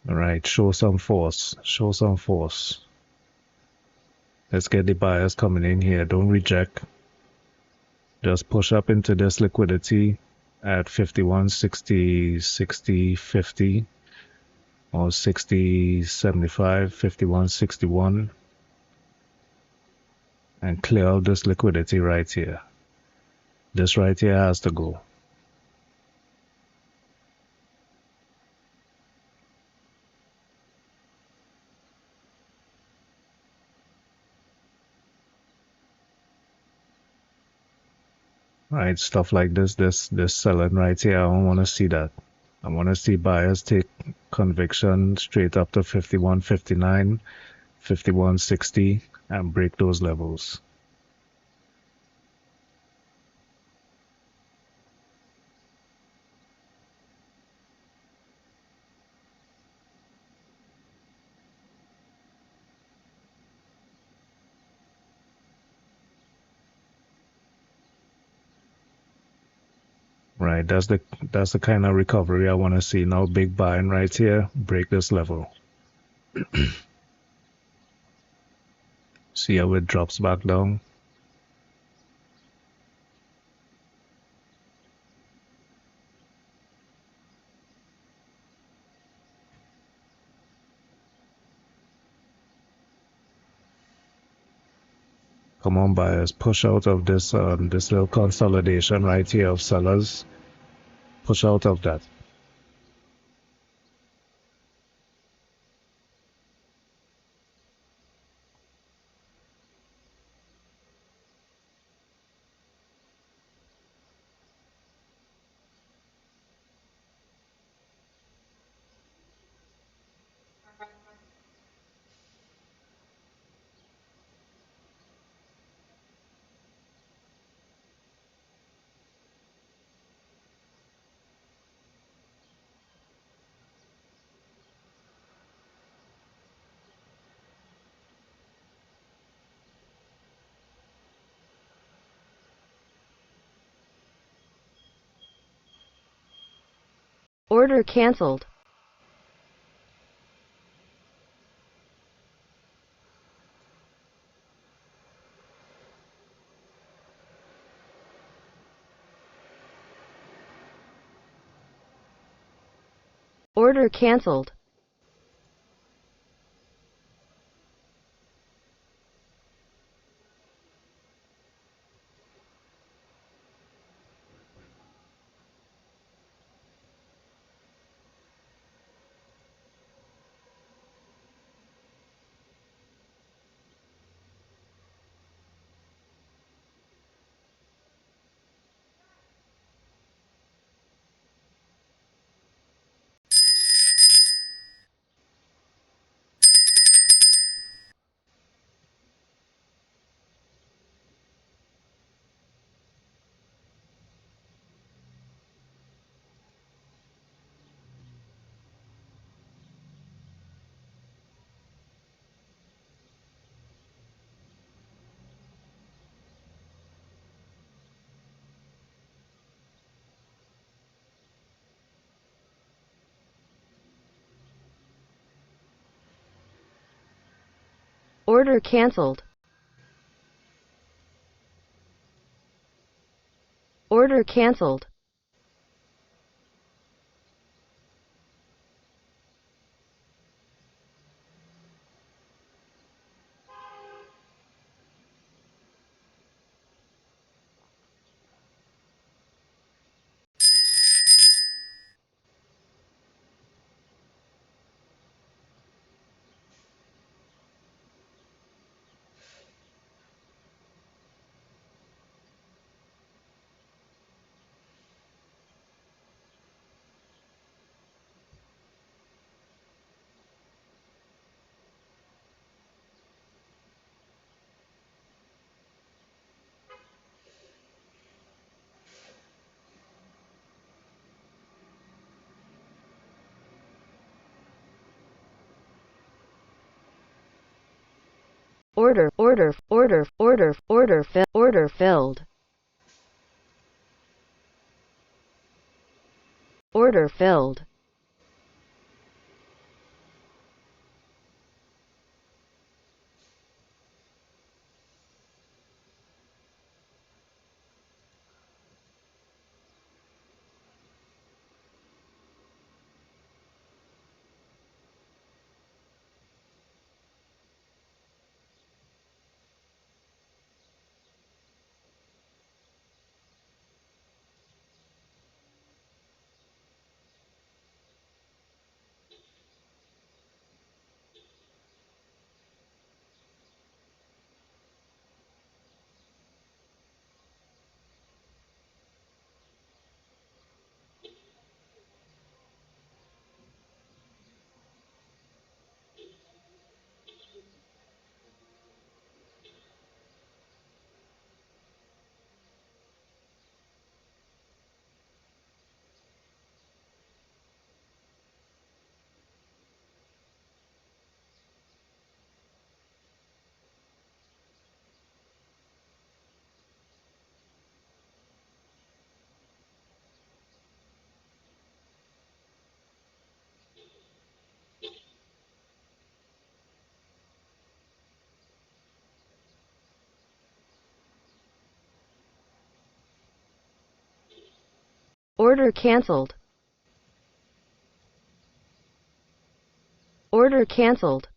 All right, show some force, show some force. Let's get the buyers coming in here. Don't reject. Just push up into this liquidity at 51.60, 60, 50, or 60, 75, 51.61, and clear out this liquidity right here. This right here has to go. Right, stuff like this selling right here, I don't want to see that. I want to see buyers take conviction straight up to 51.59, 51.60, and break those levels. Right, that's the kind of recovery I want to see now. Big buying right here, break this level. See how it drops back down. Come on, buyers, push out of this little consolidation right here of sellers. Push out of that. Order cancelled. Order cancelled. Order cancelled. Order cancelled. Order filled. Order filled. Order cancelled. Order cancelled.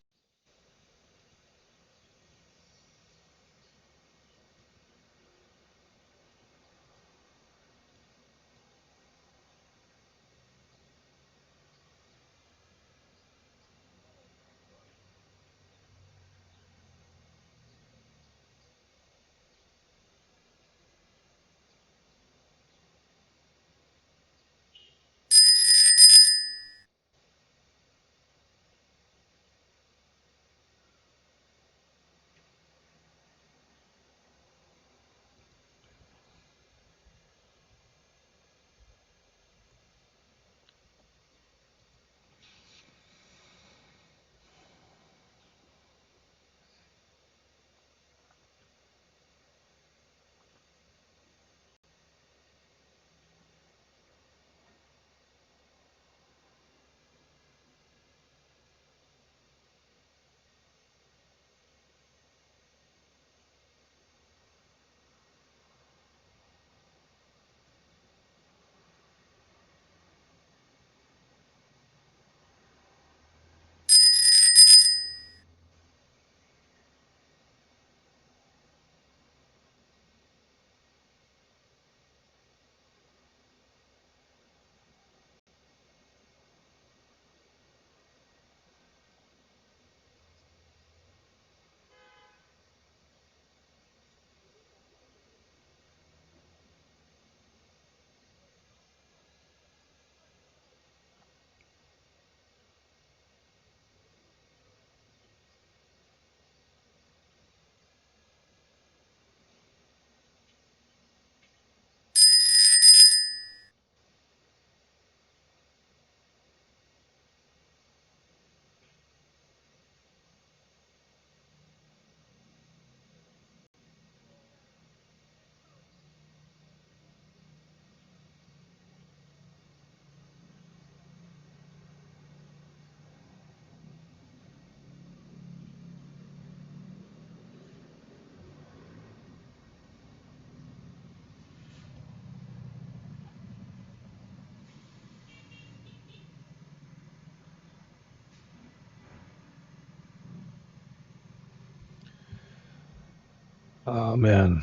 Oh man.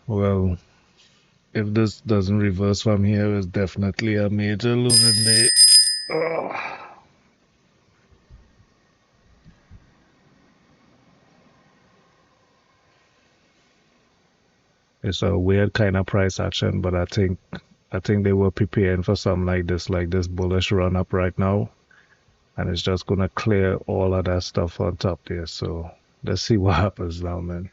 Well, if this doesn't reverse from here, it's definitely a major losing day. Ugh. It's a weird kind of price action, but I think they were preparing for something like this bullish run up right now, and it's just gonna clear all of that stuff on top there. So let's see what happens now, man.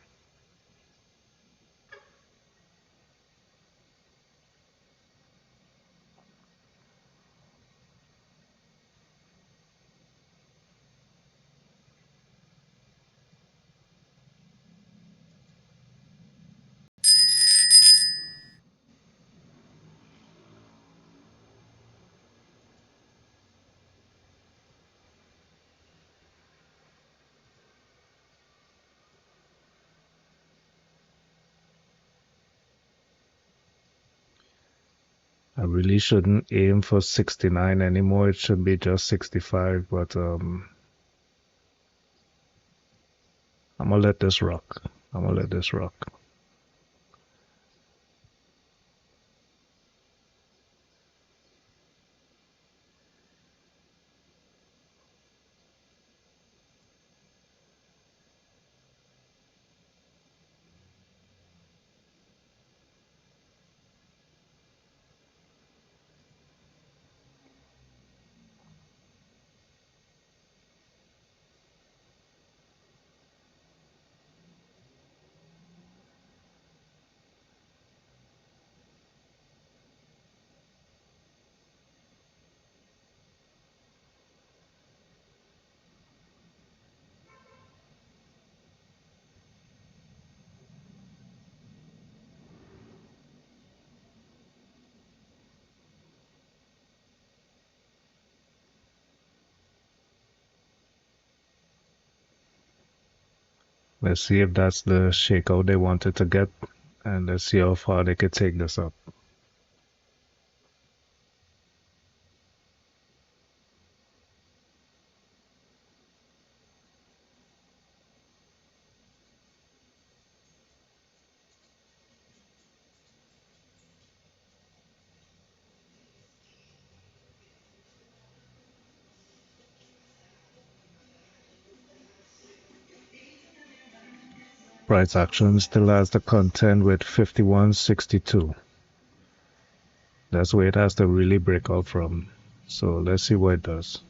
I really shouldn't aim for 69 anymore. It should be just 65, but I'm gonna let this rock. I'm gonna let this rock. Let's see if that's the shakeout they wanted to get, and let's see how far they could take this up. price action still has the content with 51.62. That's where it has to really break out from. So let's see what it does.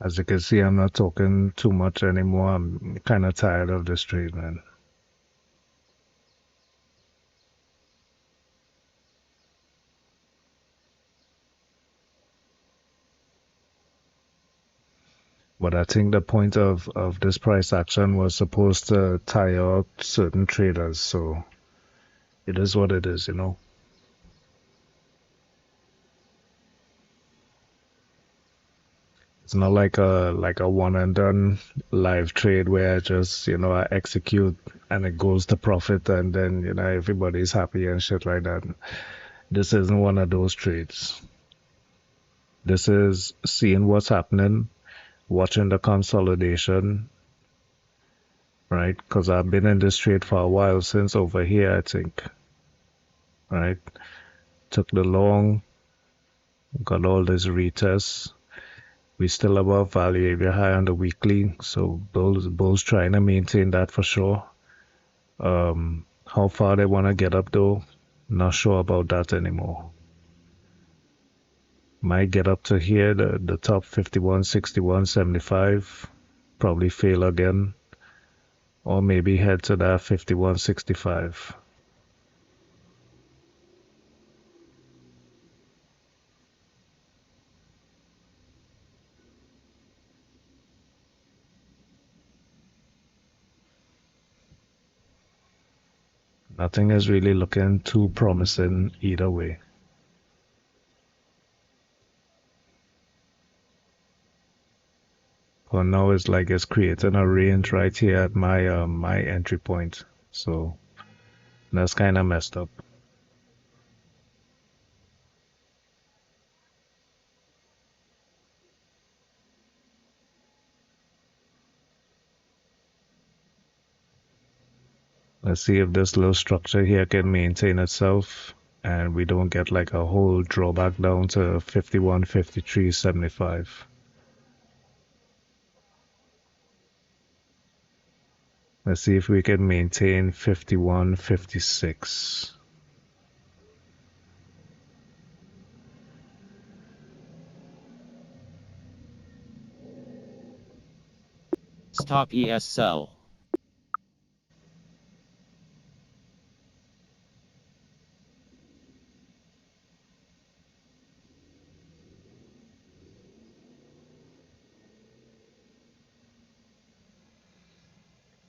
As you can see, I'm not talking too much anymore. I'm kind of tired of this trade, man. But I think the point of this price action was supposed to tire out certain traders. So it is what it is, you know. It's not like a one and done live trade where I just, you know, I execute and it goes to profit and then, you know, everybody's happy and shit like that. This isn't one of those trades. This is seeing what's happening, watching the consolidation, right? Because I've been in this trade for a while, since over here, I think, right? Took the long, got all these retests. We still above value area high on the weekly, so bulls trying to maintain that for sure. How far they want to get up though, not sure about that anymore. Might get up to here, the top 51, 61, 75, probably fail again, or maybe head to that 51, 65. Nothing is really looking too promising either way. For now, it's like it's creating a range right here at my entry point, so that's kind of messed up. Let's see if this little structure here can maintain itself and we don't get like a whole drawback down to 51, 53, 75. Let's see if we can maintain 51, 56. Stop ES sell.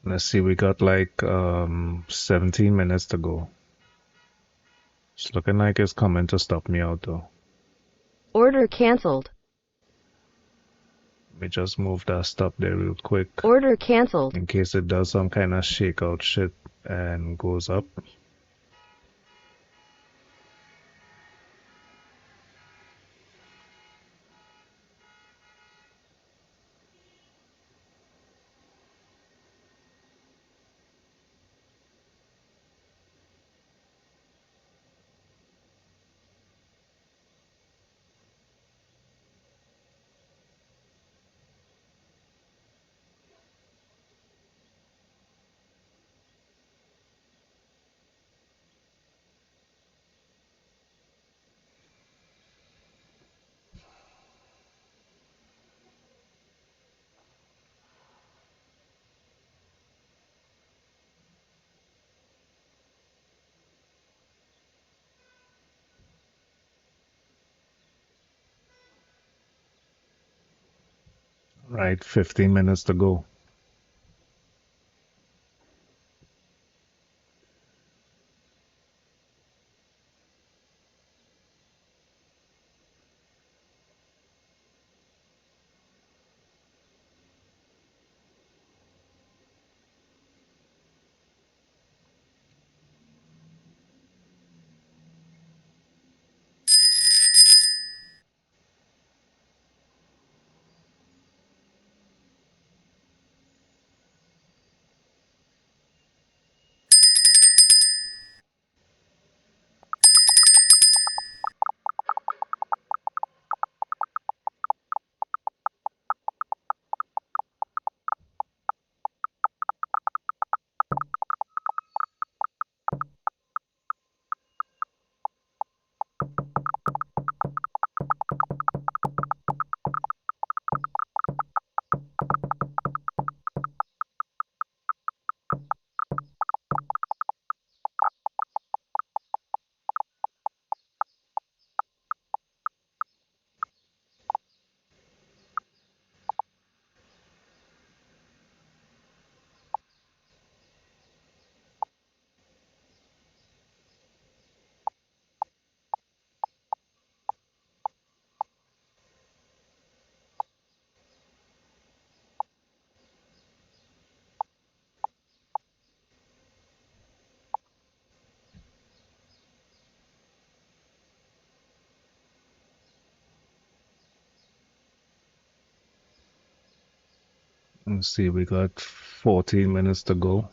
Let's see, we got like 17 minutes to go. It's looking like it's coming to stop me out though. Order cancelled. Let me just move that stop there real quick Order cancelled. in case it does some kind of shakeout shit and goes up. Right, 15 minutes to go. Let's see, we got 14 minutes to go.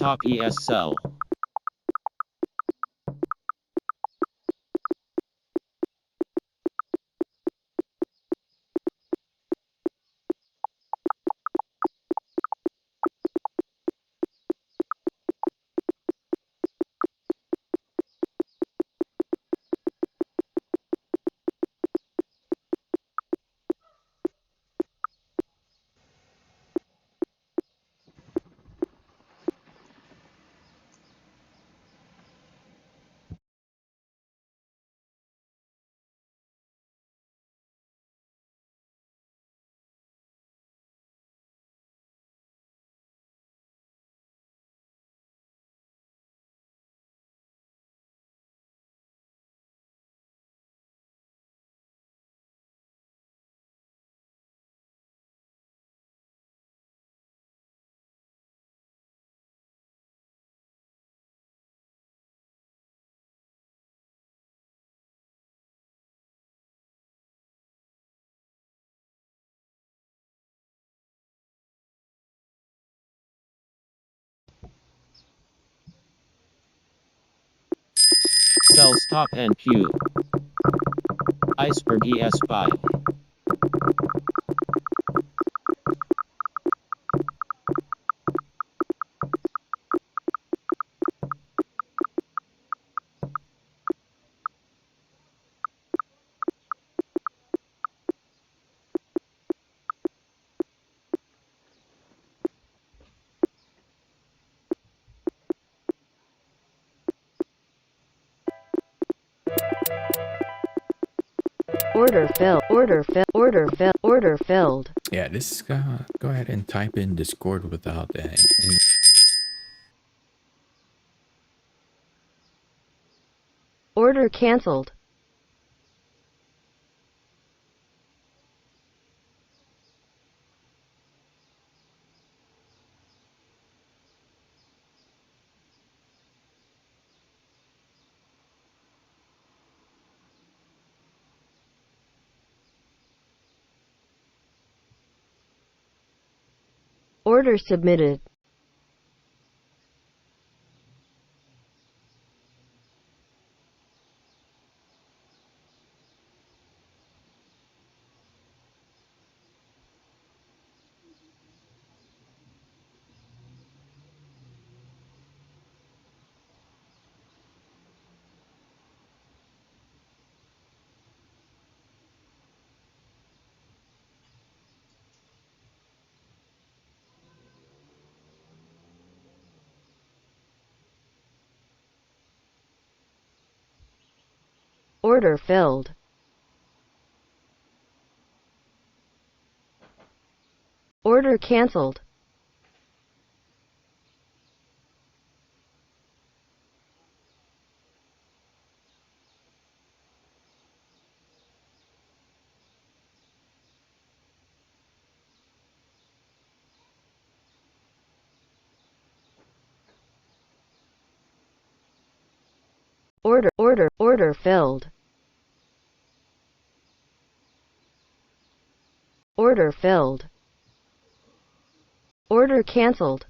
Stop ESL. Sell stop NQ. Iceberg ES buy. Order fill. Order fill. Order fill. Order filled. Yeah, this go ahead and type in Discord without any. Order cancelled. Order submitted. Order filled. Order cancelled. Order filled. Order filled. Order cancelled.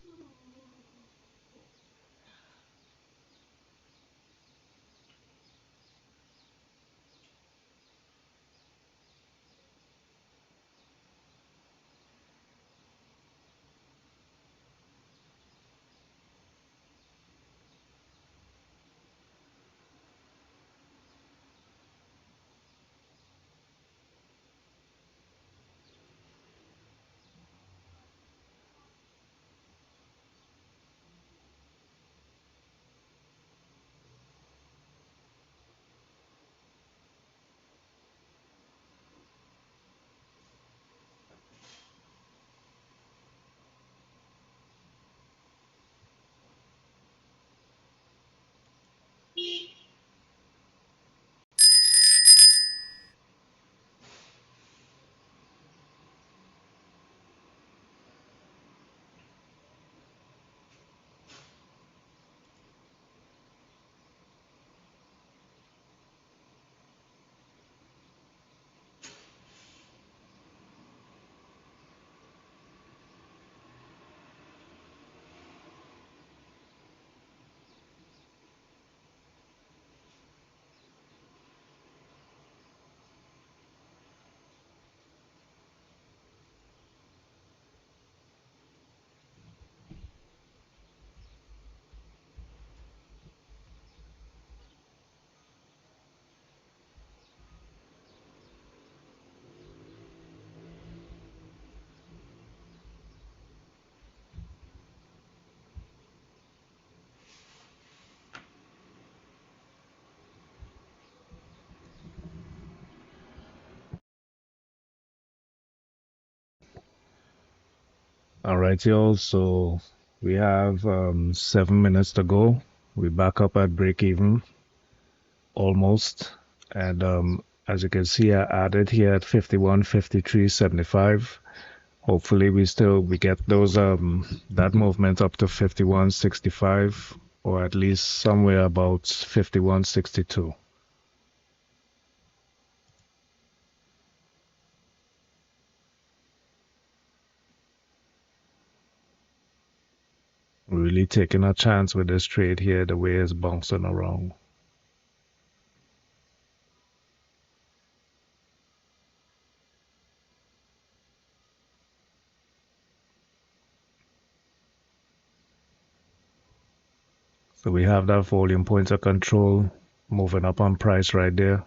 All right, y'all. So we have 7 minutes to go. We back up at break even almost. And as you can see, I added here at 51.53.75. Hopefully we get those that movement up to 51.65 or at least somewhere about 51.62. Really taking a chance with this trade here, the way it's bouncing around. So we have that volume point of control moving up on price right there,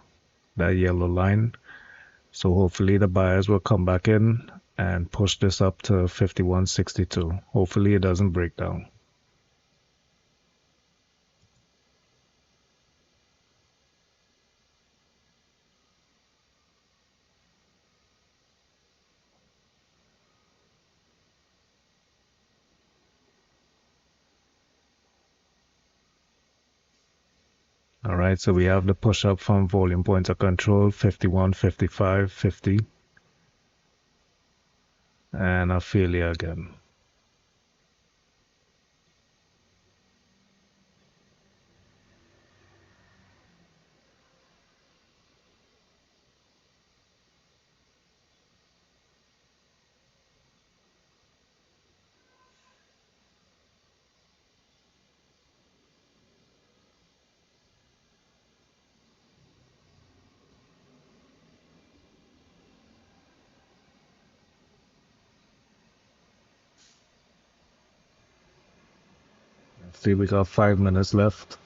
that yellow line. So hopefully the buyers will come back in and push this up to 51.62. Hopefully it doesn't break down. All right, so we have the push up from volume points of control 51, 55, 50, and a failure again. See, we got 5 minutes left.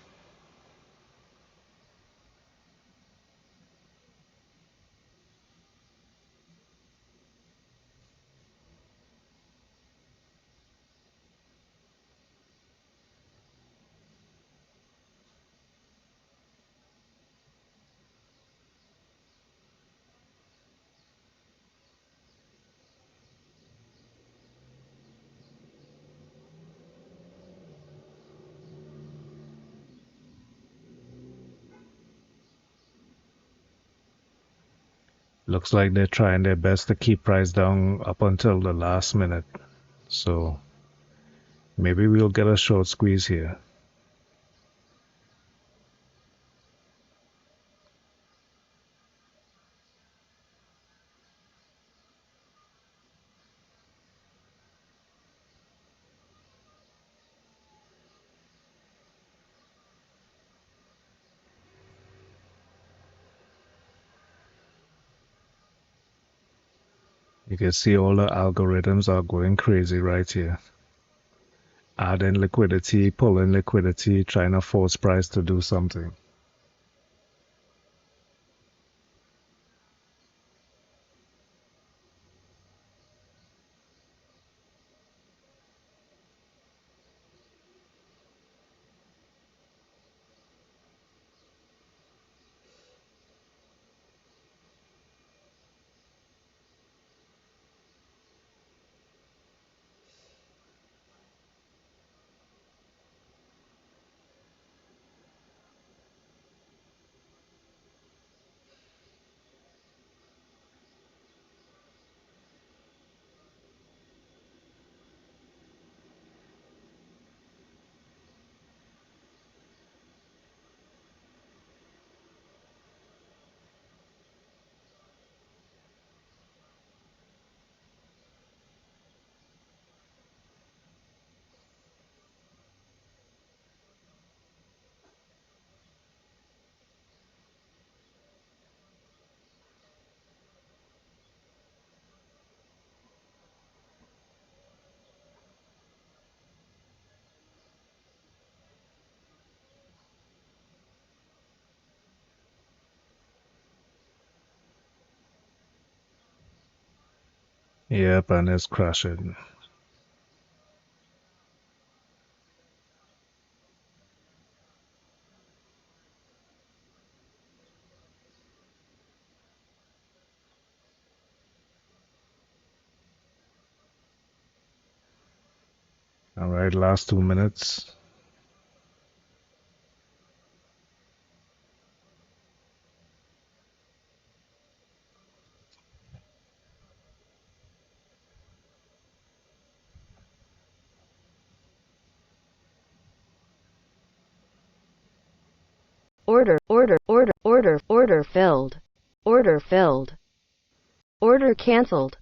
Looks like they're trying their best to keep price down up until the last minute. So maybe we'll get a short squeeze here. You can see all the algorithms are going crazy right here. Adding liquidity, pulling liquidity, trying to force price to do something. Yep, and it's crashing. All right, last 2 minutes. Order filled. Order filled. Order cancelled.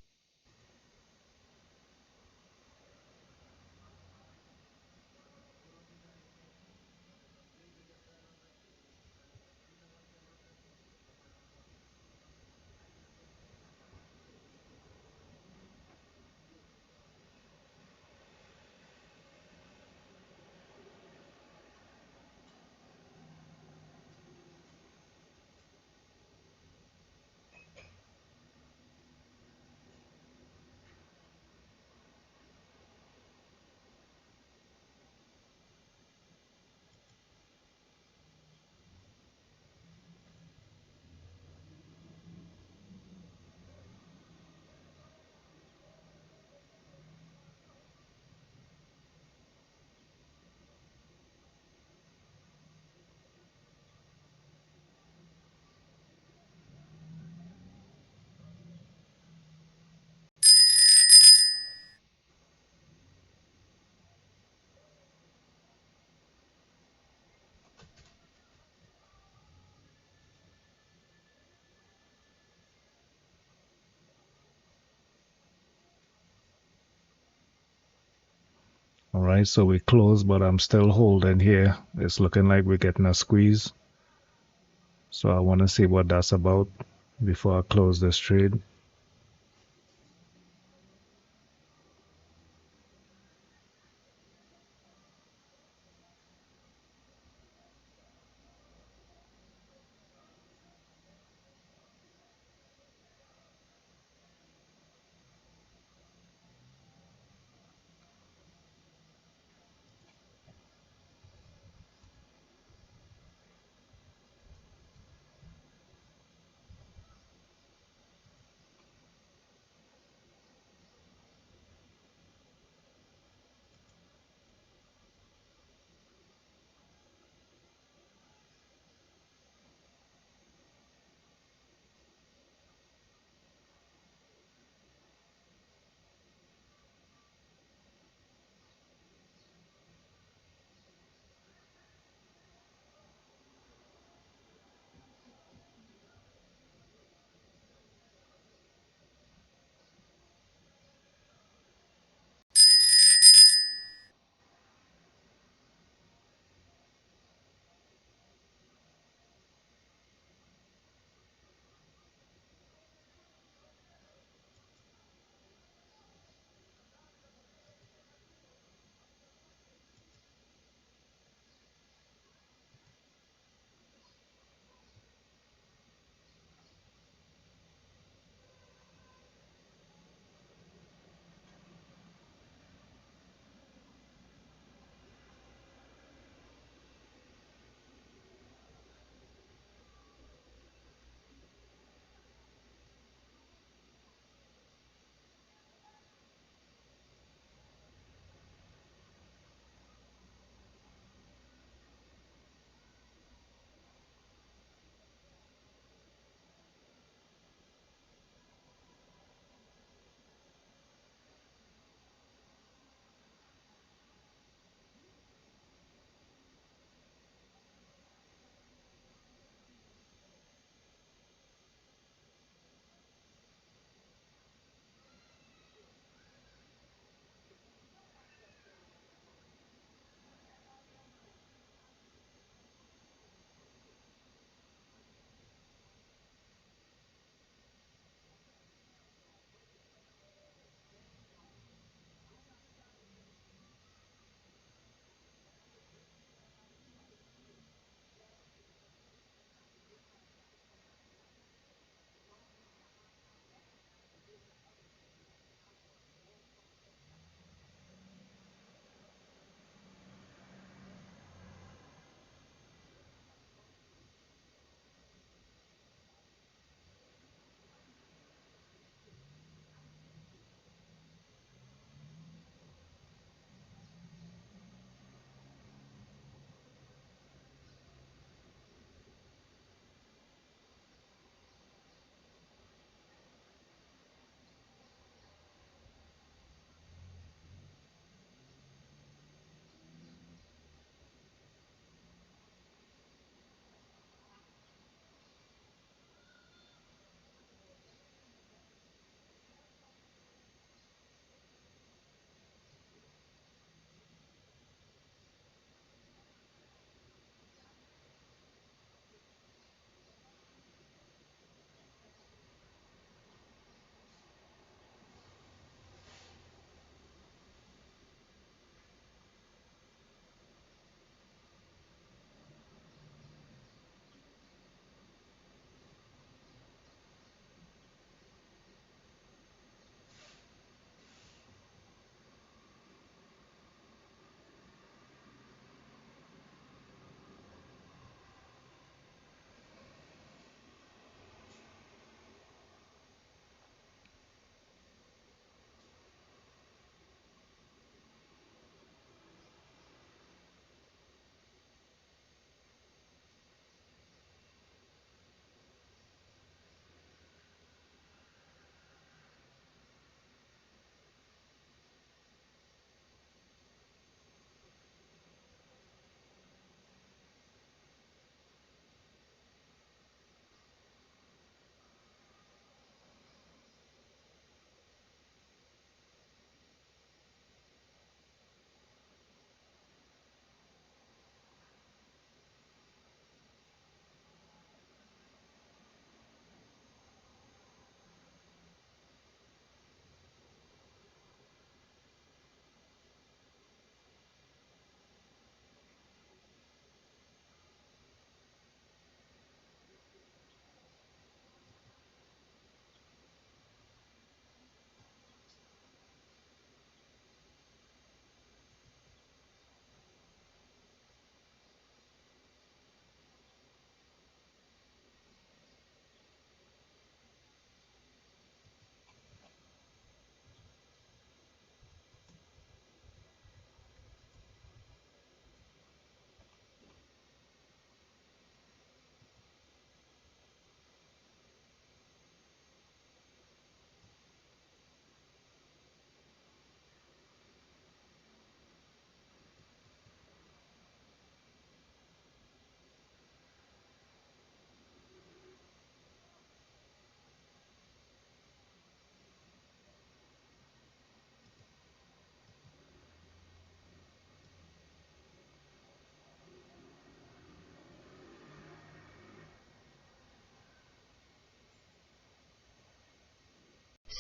All right, so we close, but I'm still holding here. It's looking like we're getting a squeeze. So I want to see what that's about before I close this trade.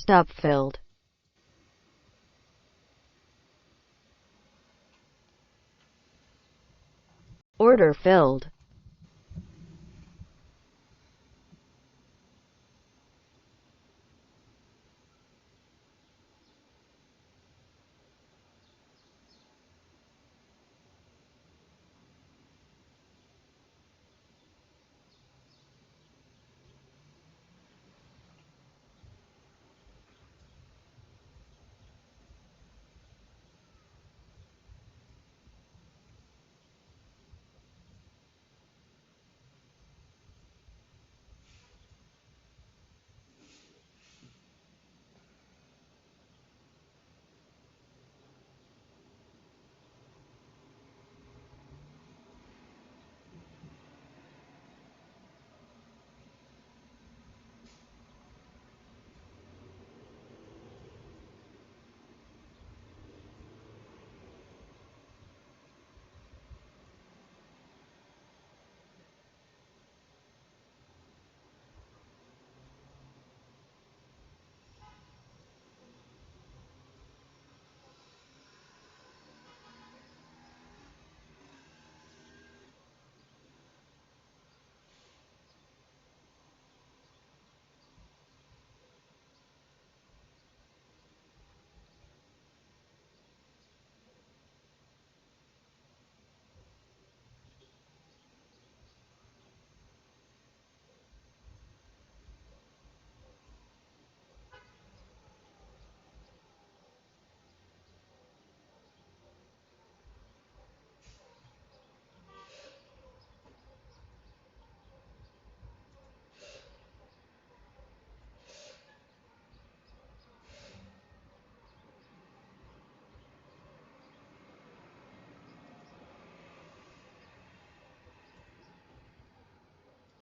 Stop filled. Order filled.